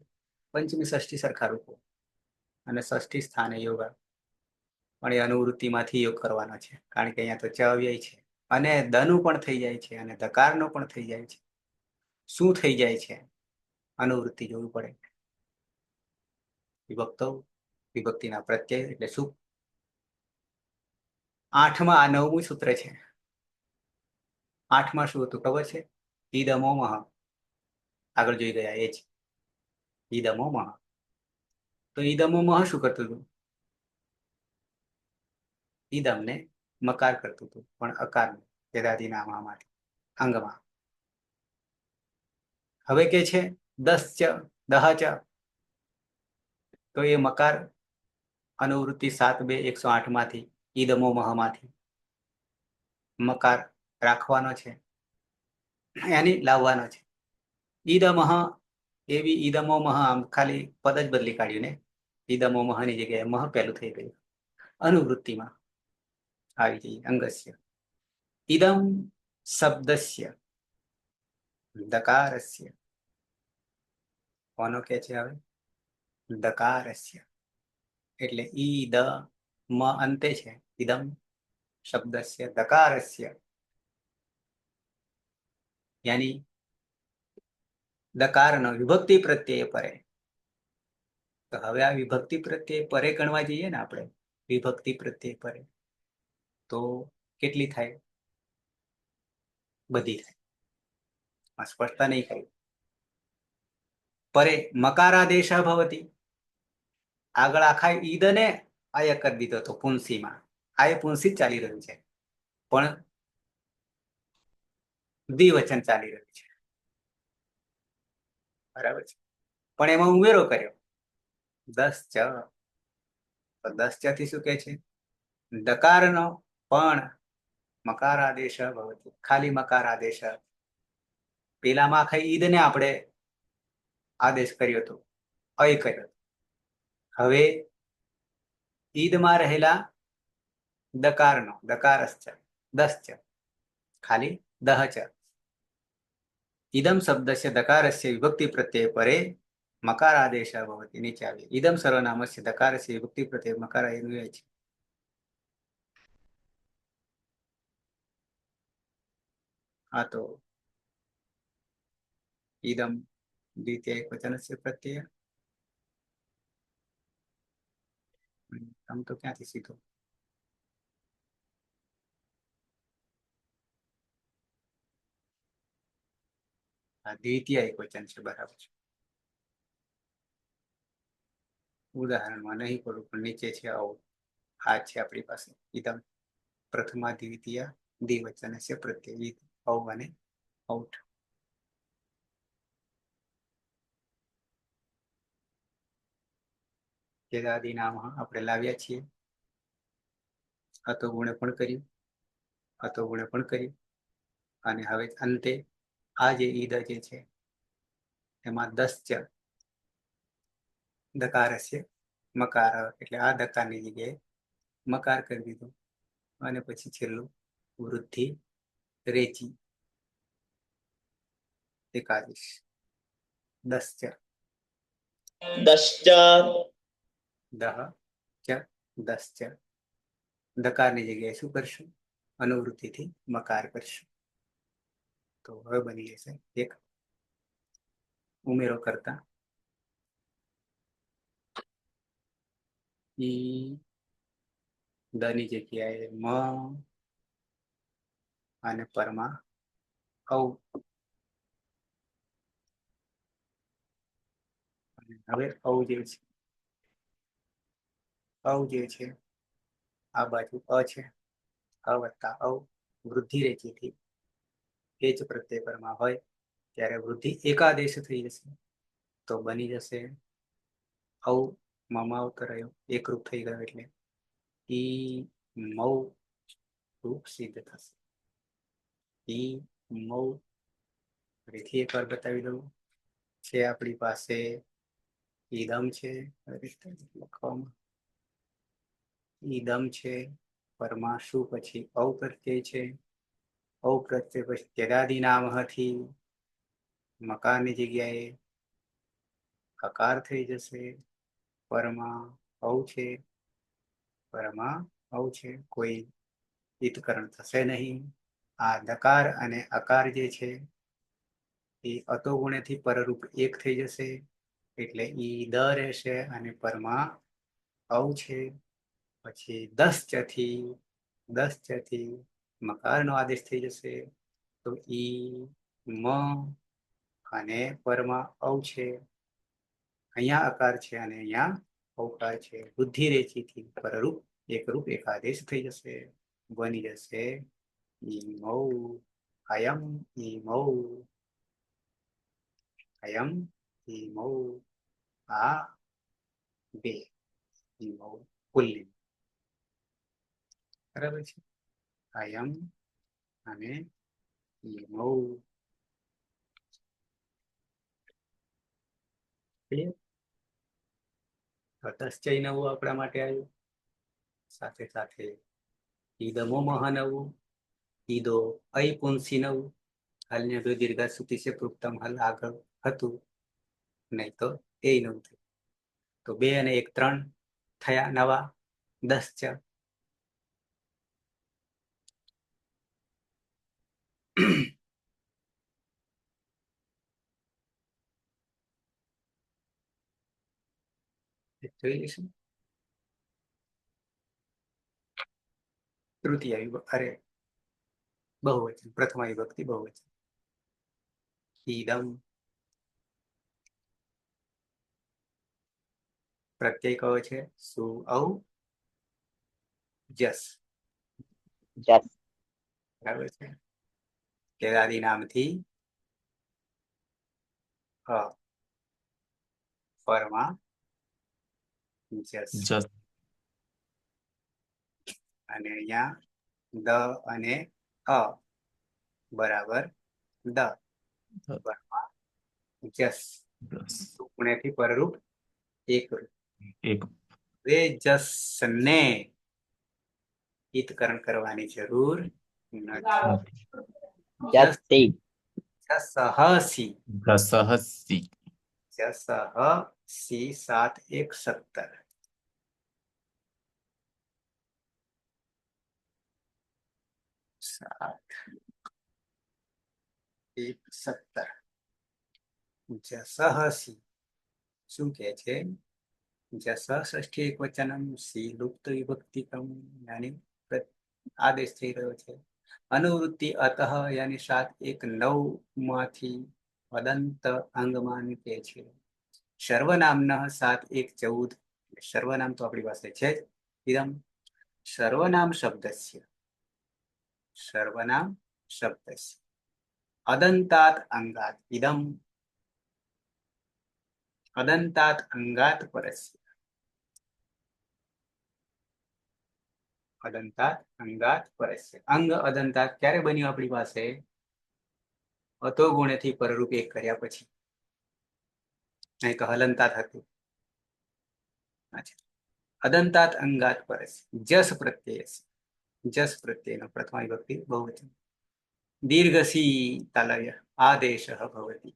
Speaker 1: પંચમી ષષ્ઠી સરખા રૂપો અને ષષ્ઠી સ્થાને યોગ, પણ એ અનુવૃત્તિમાંથી યોગ કરવાનો છે, કારણ કે અહીંયા તો ચ અવ્યય છે અને દનું પણ થઈ જાય છે અને દકારનો પણ થઈ જાય છે. શું થઈ જાય છે? અનુવૃત્તિ જોવી પડે. વિભક્તો, વિભક્તિના પ્રત્યય એટલે શું? આઠમાં આ 9મું સૂત્ર છે. આઠમાં શું હતું ખબર છે? ઈદમો મહ. આગળ જોઈ ગયા એ જ ઈદમો મહ. તો ઈદમો મહ શું કરતું હતું? ઈદમને મકાર કરતું હતું, પણ અકાર વેદાદિનામાંથી અંગમાં. હવે કે છે 10 ચ 10 ચ, તો એ મકાર અનુવૃત્તિ 7-2-108 માંથી ઈદમો મહમાંથી મકાર રાખવાનો છે, એની લાવવાનો છે. ઈદમહ એવી ઈદમો મહ, આમ ખાલી પદ જ બદલી કાઢ્યું ને. ઈદમો મહની જગ્યાએ મહ પેલું થઈ ગયું. અનુવૃત્તિમાં આવી જઈએ અંગસ્ય. ઈદમ શબ્દસ્ય દકારસ્ય, કોનો કે છે હવે? દકારસ્ય. એટલે ઈ દ મ અંતે છે. ઈદમ શબ્દસ્ય દકારસ્ય, યાની દકારનો વિભક્તિ પ્રત્યય પરે. તો હવે આ વિભક્તિ પ્રત્યય પરે ગણવા જઈએ ને આપણે, વિભક્તિ પ્રત્યય પરે, તો કેટલી થાય? બધી થાય. સ્પષ્ટતા નહીં કરી. પરે મકારાદેશ ભવતી. આગળ આખા ઈદને આય કરી દીધો હતો પુંસીમાં. આ એ પુંસી જ ચાલી રહ્યું છે, પણ દ્વિવચન ચાલી રહ્યું છે. બરાબર છે. પણ એમાં ઉમેરો કર્યો 10 ચ. તો 10 ચ થી શું કે છે? દકારનો પણ મકાર આદેશ ભવતી, ખાલી મકાર આદેશ. પેલામાં આખા ઈદને આપણે આદેશ કર્યો હતો, અય કર્યો. હવે ઈદમાં રહેલા દકારનો, દકારશ્ચ 10 ચ, ખાલી 10 ચ. ઈદમ શબ્દસ્ય દકારસ્ય વિભક્તિ પ્રત્યય પરે મકાર આદેશ ભવતી. નીચે આવી ઈદમ સર્વનામસ્ય દકારસ્ય વિભક્તિ પ્રત્યય મકાર આદેશ છે. હા, તો ઈદમ દ્વિતીય એકવચનસ્ય પ્રત્યય. આમ તો ક્યાંથી સીધો? દ્વિતીય એકવચન છે, બરાબર છે. ઉદાહરણમાં નહીં પડું, પણ નીચે છે આવું. આ છે આપણી પાસે ઈદમ પ્રથમા દ્વિતીય દ્વિવચનસ્ય પ્રત્યય ઔ અને ઔઠ. વેદાદી નામ આપણે લાવ્યા છીએ. અતો ગુણે પણ કર્યું, અતો ગુણે પણ કર્યું, અને હવે અંતે આ જે ઈદ જે છે એમાં 10 ચ દકારસ્ય મકાર, એટલે આ દકારની જગ્યાએ મકાર કરી દીધો, અને પછી છેલ્લું વૃદ્ધિ રેચી એકાદશ 10 ચ.
Speaker 2: 10 ચ
Speaker 1: દહ ચ 10 ચ. દકારની જગ્યાએ શું કરશું? અનુવૃત્તિથી મકાર કરશું. તો હવે બની જશે એક ઉમેરો કરતા ઈ દની જગ્યાએ મ અને પરમાં ઔ. હવે ઔ જે છે, ઔ જે છે આ બાજુ અ છે, અ વત્તા ઔ વૃદ્ધિ રેચીથી એ જ પ્રત્યય પરમાં હોય ત્યારે વૃદ્ધિ એકાદેશ થઈ જશે. તો બની જશે ઔ મમાવતો રહ્યો, એકરૂપ થઈ ગયો, એટલે ઈ મૌ રૂપ સિદ્ધ થશે. ઈ મૌ ફરીથી એકવાર બતાવી દઉં. છે આપણી પાસે ઈદમ છે, આવી રીતે લખવામાં ઈદમ છે, પરમાં શું પછી ઔ પ્રત્યય છે, ઔ પ્રત્યય પછી તેદાદી નામથી મકારની જગ્યાએ હકાર થઈ જશે. પરમાં ઔ છે, પરમાં ઔ છે, કોઈ ઈતકરણ થશે નહીં. આ દકાર અને અકાર જે છે એ અતો ગુણેથી પરરૂપ એક થઈ જશે, એટલે ઈ દ રહેશે અને પરમાં ઔ છે. પછી દસ થી મકારનો આદેશ થઈ જશે, તો ઈ મ અને પરમાં ઔ છે, અહીંયા અકાર છે અને અહીંયા ઔકાર છે. બુદ્ધિ રેચીથી પરરૂપ એકરૂપ એકાદેશ થઈ જશે, બની જશે ઈમૌ. અયમ ઈમૌ, અયમ ઈમૌ. આ બે ઈમૌ પુલ્લિંગ. બરાબર છે. અયમ અને ઈમૌ. તતશ્ચય નવું આપણા માટે આવ્યું. સાથે સાથે ઈદમો મહાનવું, ઈદો ઐ પુંસી નવું. હાલને જો દીર્ઘા સુતી છે પૃક્તમ હાલ આગળ હતું, નહીં તો એ નવું થયું. તો 2 અને 1 3 થયા નવા. 10 છે. જોઈ લઈશું. તૃતીય અરે બહુવચન, પ્રથમા વિભક્તિ બહુવચન. ઈદમ પ્રત્યય કયો છે? સુ ઔ જસ.
Speaker 7: જસ.
Speaker 1: બરાબર છે. કેદાદી નામથી પરમાં જસ.
Speaker 5: જસ.
Speaker 1: અને અહીંયા દ અને અ બરાબર દ, પરમાં જસ.
Speaker 5: જસ.
Speaker 1: ગુણેથી પરરૂપ એક.
Speaker 5: એક.
Speaker 1: વે જસને ઈતકરણ કરવાની જરૂર નથી.
Speaker 7: જસથી.
Speaker 1: જસહસી.
Speaker 5: જસહસી.
Speaker 1: જસહસી 7 1 17. 7 1 17. જસહસી શું કે છે? જસ ષષ્ઠી એક વચનમ, સી લુપ્ત વિભક્તિકમ, યાની આદેશ થઈ રહ્યો છે. અનુવૃત્તિ અતઃ યાની 7 1 9 માંથી અદંત અંગમાં નીકળે છે. સર્વનામન 7 1 14. સર્વનામ તો આપણી પાસે છે જ. ઇદમ સર્વનામ શબ્દસ્ય, સર્વનામ શબ્દસ્ય અદંતાત અંગાત. ઇદમ અદંતાત અંગાત પરસ્ય. અદંતાત અંગાત પરસ્ય. અંગ અદંતાત ક્યારે બન્યું આપણી પાસે? અતો ગુણેથી પરરૂપ એક કર્યા પછી. નહીં તો હલંતાત હતું. અદંતાત અંગાત પરસ્ય. જસ પ્રત્યય, જસ પ્રત્યયનો પ્રથમ વિભક્તિ બહુવચન. દીર્ઘસી તાલવ્ય આદેશ ભવતિ.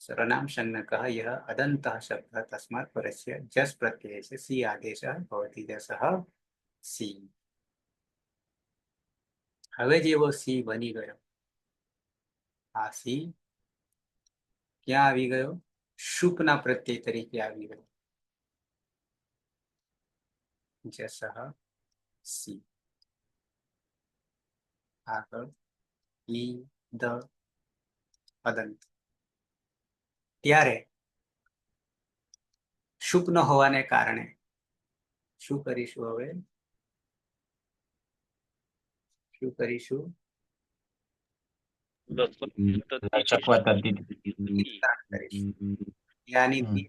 Speaker 1: सर्वनाम संज्ञकः यः अदन्तः शब्दः तस्मात् परस्य जस् प्रत्ययस्य सी आदेशः भवति. जसः સી. હવે જેવો સી બની ગયો, આ સી ક્યાં આવી ગયો? શુપના પ્રત્યય તરીકે આવી ગયો. જસઃ સી. આગળ ઈ દ અદંત. ત્યારે શુપ ન હોવાને કારણે શું કરીશું? હવે શું કરીશું?
Speaker 5: ચકવા તદ્ધિત.
Speaker 1: યાની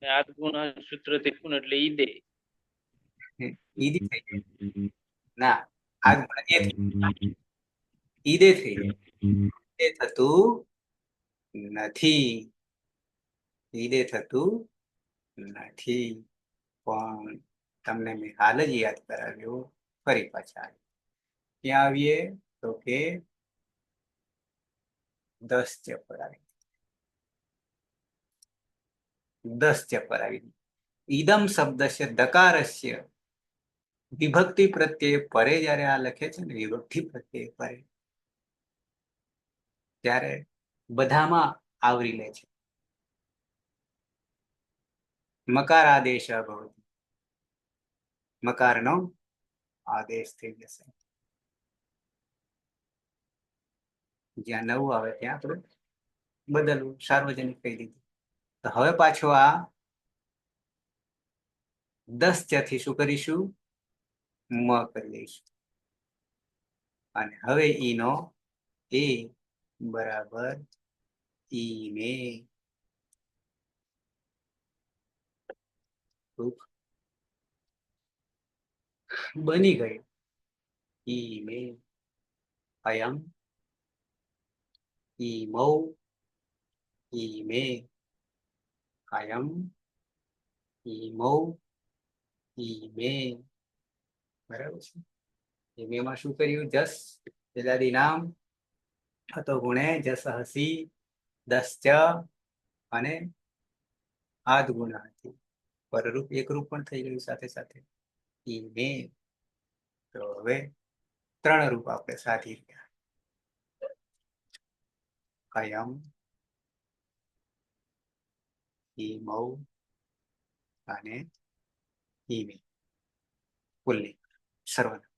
Speaker 2: આદ ગુણ સૂત્ર થી ગુણ એટલે ઈદે.
Speaker 1: ઈદી થઈ ગઈ. ના, આ ગુણ એ ઈદે થઈ જાય. એ થતું નથી. ઈદે થતું નથી. પણ તમને મેં હાલ જ યાદ કરાવ્યો. ફરી પાછા ક્યાં આવીએ તો કે 10 ચ પર આવી. 10 ચ પર આવી. ઈદમ શબ્દસ્ય દકારસ્ય વિભક્તિ પ્રત્યે પરે જ્યારે આ લખે છે ને વિભક્તિ પ્રત્યે પરે ત્યારે બધામાં આવરી લે છે. મકાર આદેશ ભવતિ. મકારનો આદેશ થઈ જશે. જ્યાં નવું આવે ત્યાં આપણે બદલવું. સાર્વજનિક કહી દીધું. તો હવે પાછો આ 10 ચ થી શું કરીશું? મ કરી દઈશું. અને હવે ઈનો એ બરાબર ઈને બની ગઈ. ઈને અયમ ઈમૌ ઈમે અયમ ઈમૌ ઈમે. બરાબર છે. ઈમેમાં શું કર્યું? જસ જલાદી નામ હતો ગુણે જસ હસી 10 ચ અને આદ ગુણ હતી. પરરૂપ એકરૂપ પણ થઈ ગયું સાથે સાથે. ઈમે. તો હવે 3 રૂપ આપણે સાધી રહ્યા. અયમ ઈમૌ અને ઈમે. પુલ્લિંગ સર્વનામ.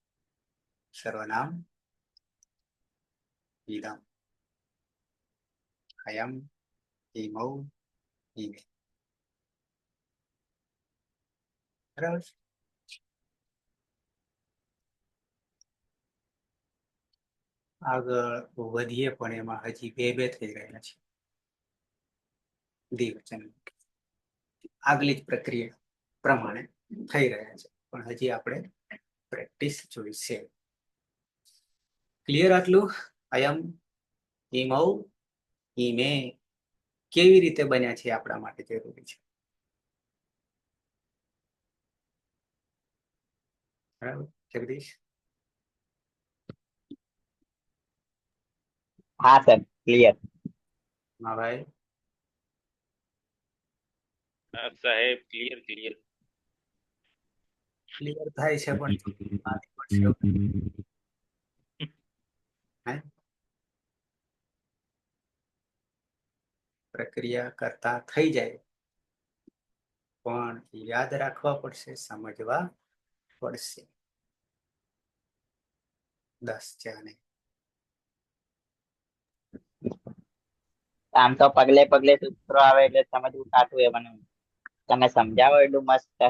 Speaker 1: સર્વનામ ઈદમ અયમ ઈમૌ ઈમે. બરાબર છે. આગળ વધીએ પણ એમાં હજી બે થઈ રહ્યા છે. દ્વિવચન આગલી જ પ્રક્રિયા પ્રમાણે થઈ રહ્યા છે પણ હજી આપણે પ્રેક્ટિસ જોઈશે. ક્લિયર આટલું? અયમ ઈમૌ ઈમે કેવી રીતે બન્યા છે આપણા માટે જરૂરી છે. બરાબર જગદીશ?
Speaker 7: હા સર, ક્લિયર.
Speaker 1: હા ભાઈ.
Speaker 2: હા સાહેબ, ક્લિયર ક્લિયર.
Speaker 1: ક્લિયર થાય છે પણ હે? પ્રક્રિયા કરતા થઈ જાય પણ યાદ રાખવા પડશે, સમજવા પડશે. 10 ચ ને
Speaker 7: આમ તો પગલે પગલે સૂત્રો આવે એટલે સમજવું કાઠું એ મને. તમે સમજાવો એટલું મસ્ત.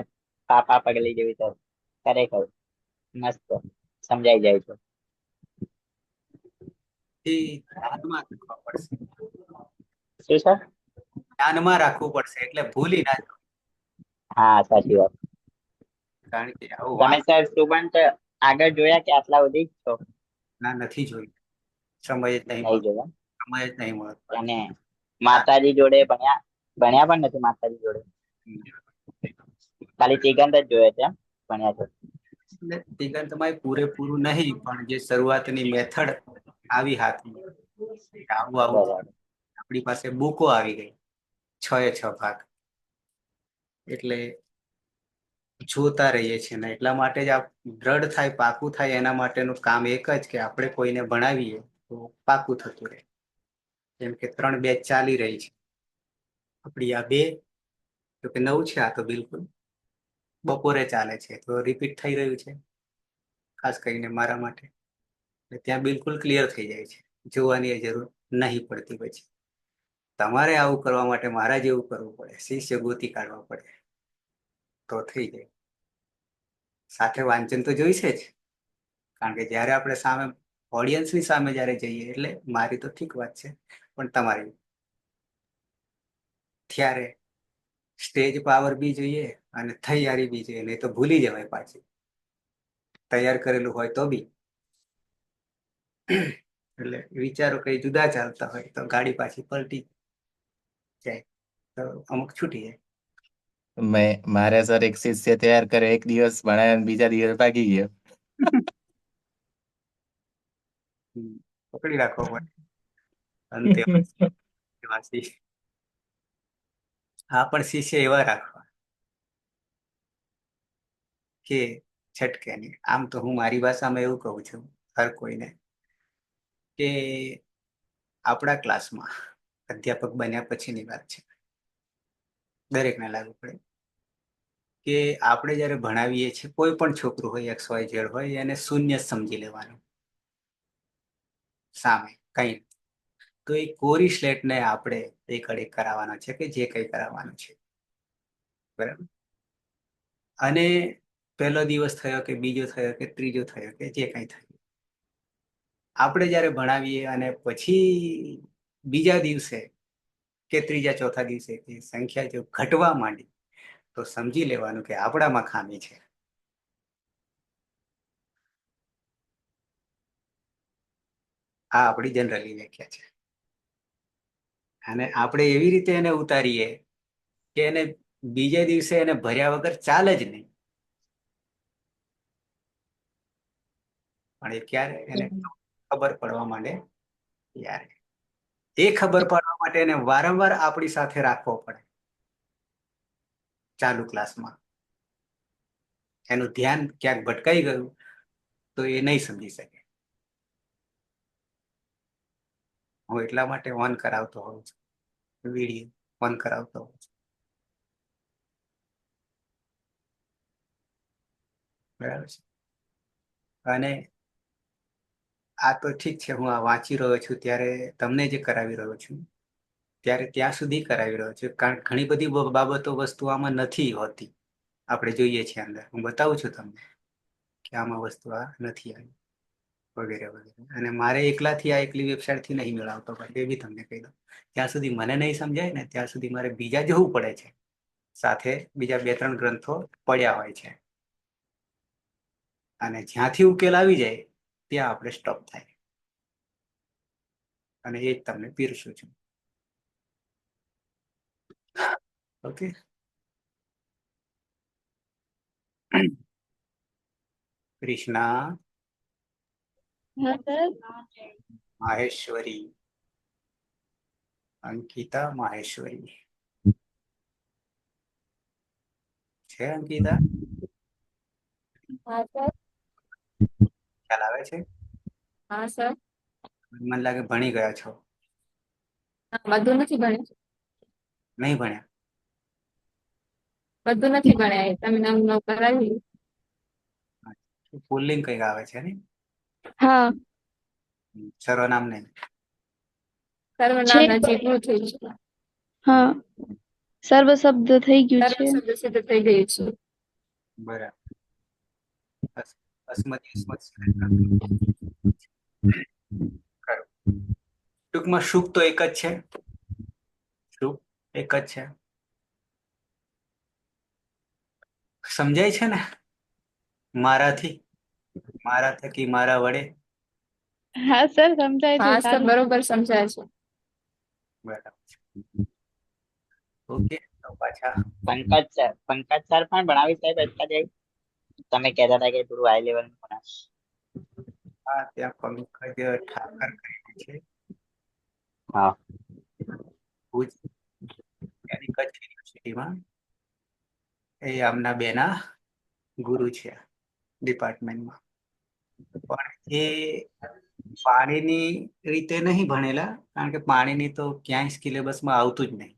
Speaker 7: પાપા પગલી જેવી તો ખરેખર મસ્ત સમજાઈ જાય છે.
Speaker 1: એ ધ્યાનમાં રાખવા પડશે.
Speaker 7: શું સર?
Speaker 1: ધ્યાનમાં રાખવું પડશે એટલે ભૂલી ના જવાય.
Speaker 7: હા સાચી વાત.
Speaker 1: કારણ કે આવું
Speaker 7: તમે સર સ્ટુડન્ટ આગળ જોયા કે આટલા સુધી જ છો?
Speaker 1: ના નથી જોયું. સમય જ નહીં
Speaker 7: નહીં
Speaker 1: મળતો.
Speaker 7: જોયા.
Speaker 1: સમય જ નહીં મળતો.
Speaker 7: અને માતાજી જોડે ભણ્યા ભણ્યા પણ નથી માતાજી જોડે? ખાલી ચિગંદ જ જોયે છે એમ? ભણ્યા છે?
Speaker 1: એટલે દિગંતમાં પૂરેપૂરું નહીં પણ જે શરૂઆતની મેથડ આવી હાથમાં આવું આવું
Speaker 7: બરાબર.
Speaker 1: આપણી પાસે બુકો આવી ગઈ 6 એ 6 ભાગ. એટલે જોતા રહીએ છીએ ને એટલા માટે જ આ દ્રઢ થાય, પાકું થાય એના માટેનું કામ એક જ કે આપણે કોઈને ભણાવીએ તો પાકું થતું રહે. જેમ કે 3 બેચ ચાલી રહી છે. આપણી આ 2 તો કે 9 છે. આ તો બિલકુલ બપોરે ચાલે છે તો રિપીટ થઈ રહ્યું છે ખાસ કરીને મારા માટે. ત્યાં બિલકુલ ક્લિયર થઈ જાય છે. જોવાની જરૂર નહીં પડતી. પછી તમારે આવું કરવા માટે મારા જેવું કરવું પડે, શિષ્ય ગોતી કાઢવા પડે તો થઈ જાય. સાથે વાંચન તો જોઈશે જ. કારણ કે જ્યારે આપણે સામે ઓડિયન્સની સામે જ્યારે જઈએ એટલે મારી તો ઠીક વાત છે પણ તમારી ત્યારે સ્ટેજ પાવર બી જોઈએ અને તૈયારી બી જોઈએ, નહીં તો ભૂલી જવાય પાછી તૈયાર કરેલું હોય તો બી. એટલે વિચારો કઈ જુદા ચાલતા હોય તો ગાડી પાછી પલટી જાય, તો અમુક છૂટી જાય.
Speaker 5: મારે સર એક શિષ્ય તૈયાર કર્યો, એક દિવસ ભણાવ્યો અને બીજા દિવસ ભાગી ગયો.
Speaker 1: પકડી રાખવો પડે અંતે વાસી. હા, પણ શિષ્ય એવા રાખવા કે છટકે નહીં. આમ તો હું મારી ભાષામાં એવું કહું છું હર કોઈને કે આપણા ક્લાસમાં અધ્યાપક બન્યા પછીની વાત છે, દરેકને લાગુ પડે કે આપણે જ્યારે ભણાવીએ છીએ, કોઈ પણ છોકરું હોય, XY Z હોય, એને શૂન્ય સમજી લેવાનું. સામે કઈ તો એ કોરી સ્લેટને આપણે એક અડે કરાવવાનો છે કે જે કંઈ કરાવવાનું છે, બરાબર. અને પહેલો દિવસ થયો કે બીજો થયો કે ત્રીજો થયો કે જે કંઈ થયું, આપણે જ્યારે ભણાવીએ અને પછી બીજા દિવસે કે ત્રીજા ચોથા દિવસે એ સંખ્યા જો ઘટવા માંડી તો સમજી લેવાનું કે આપણામાં ખામી છે. આ આપણી જનરલી વ્યાખ્યા છે. અને આપણે એવી રીતે એને ઉતારીએ કે એને બીજે દિવસે એને ભર્યા વગર ચાલે જ નહીં. પણ એ ક્યારે એને ખબર પડવા માંડે ત્યારે. એ ખબર પડવા માટે એને વારંવાર આપણી સાથે રાખવો પડે ચાલુ ક્લાસમાં. એનું ધ્યાન ક્યાંક ભટકાઈ ગયું તો એ નહીં સમજી શકે. હું એટલા માટે ઓન કરાવતો હોઉં છું, વિડીયો ઓન કરાવતો હોઉં છું, બરાબર છે. અને આ તો ઠીક છે, હું આ વાંચી રહ્યો છું ત્યારે તમને જે કરાવી રહ્યો છું ત્યારે ત્યાં સુધી કરાવી રહ્યો છું, કારણ ઘણી બધી બાબતો વસ્તુ આમાં નથી હોતી. આપણે જોઈએ છીએ અંદર, હું બતાવું છું તમને કે આમાં વસ્તુ આ નથી આવી વગેરે વગેરે. અને મારે એકલાથી આ એકલી વેબસાઇટથી નહીં મેળવતો ભાઈ, એ બી તમને કહી દઉં. ત્યાં સુધી મને નહીં સમજાય ને ત્યાં સુધી મારે બીજા જોવું પડે છે, સાથે બીજા 2-3 ગ્રંથો પડ્યા હોય છે. અને જ્યાંથી ઉકેલ આવી જાય ત્યાં આપણે સ્ટોપ થાય, અને એ જ તમને પીરસું છું. ઓકે. કૃષ્ણા
Speaker 6: હા સર.
Speaker 1: માહેશ્વરી, અંકિતા માહેશ્વરી છે. અંકિતા,
Speaker 6: હા સર.
Speaker 1: ખ્યાલ આવે છે?
Speaker 6: હા સર.
Speaker 1: મને લાગે ભણી ગયા છો.
Speaker 6: બધું નથી ભણ્યું.
Speaker 1: નહીં ભણ્યા?
Speaker 6: બધું નથી ભણ્યા. તમે નામ કરાવી.
Speaker 1: પુલ્લિંગ કંઈક આવે છે ને?
Speaker 6: હા.
Speaker 1: સર્વનામ નહીં.
Speaker 6: સર્વનામ નજીક નું થઈ છે. હા. સર્વ શબ્દ થઈ ગયું છે. સર્વ શબ્દ સિદ્ધ થઈ ગયું છે.
Speaker 1: બરાબર. અસ્મતી ટૂંકમાં સુખ તો એક જ છે. સુખ એક જ છે. સમજાય છે ને? મારાથી, મારા થકી, મારા વડે.
Speaker 6: હા સર, સમજાય છે. હા સર, બરોબર સમજાય છે.
Speaker 1: બરાબર છે. ઓકે, તો પાછા
Speaker 7: પંકજ સર પણ ભણાવી સાહેબ અત્યારે? તમે કહેતા હતા કે થોડું હાઈ લેવલ ભણાવ.
Speaker 1: હા, ત્યાં પંકજ ઠાકર કરીને છે.
Speaker 7: હા.
Speaker 1: ભુજ એની કચ્છ યુનિવર્સિટીમાં એ આમના બેના ગુરુ છે ડિપાર્ટમેન્ટમાં. પણ એ પાણીની રીતે નહીં ભણેલા, કારણ કે પાણીની તો ક્યાંય સિલેબસમાં આવતું જ નહીં.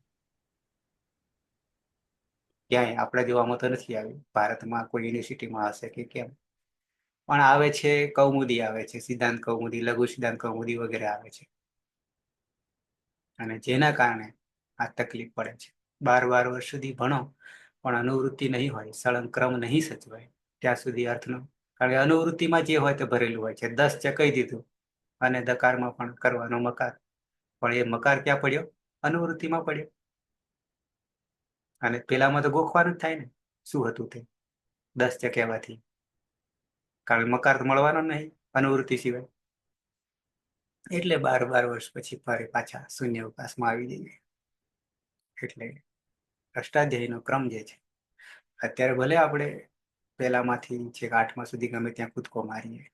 Speaker 1: ક્યાંય આપણા જોવામાં તો નથી આવ્યું. ભારતમાં કોઈ યુનિવર્સિટીમાં હશે કે કેમ, પણ આવે છે. કૌમુદી આવે છે, સિદ્ધાંત કૌમુદી, લઘુ સિદ્ધાંત કૌમુદી વગેરે આવે છે. અને જેના કારણે આ તકલીફ પડે છે. 12 વર્ષ સુધી ભણો પણ અનુવૃત્તિ નહીં હોય, સળંગ ક્રમ નહીં સચવાય ત્યાં સુધી અર્થનો, કારણ કે અનુવૃત્તિમાં જે હોય તે ભરેલું હોય છે. 10 છે કહી દીધું, અને દકારમાં પણ કરવાનો મકાર, પણ એ મકાર ક્યાં પડ્યો? અનુવૃત્તિમાં પડ્યો. અને પેલામાં તો ગોખવાનું જ થાય ને શું હતું તે 10 છે કહેવાથી, કારણ કે મકાર તો મળવાનો નહીં અનુવૃત્તિ સિવાય. એટલે 12 વર્ષ પછી ફરી પાછા શૂન્યાવકાશમાં આવી જઈએ. એટલે અષ્ટાધ્યાયીનો ક્રમ જે છે, અત્યારે ભલે આપણે પહેલામાંથી છેક 8મા સુધી ગમે ત્યાં કૂદકો મારીએ,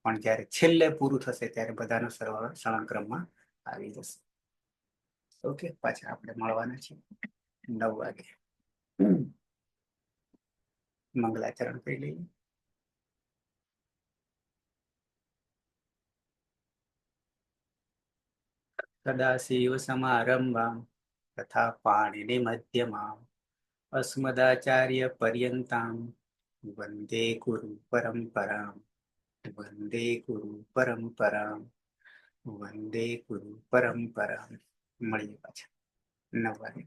Speaker 1: પણ જ્યારે છેલ્લે પૂરું થશે ત્યારે બધાનો સરવાળો સળંગ આવી જશે. ઓકે, પાછા આપણે મળવાના છીએ 9 વાગે. મંગલાચરણ કરી લઈએ. સદાશિવ સમારંભામ તથા પાણીની મધ્યમાં અસ્મદાચાર્ય પર્યંતામ વંદે ગુરુ પરંપરામ વંદે ગુરુ પરંપરામ વંદે ગુરુ પરંપરામ. મળીએ પાછા 9 વાગે.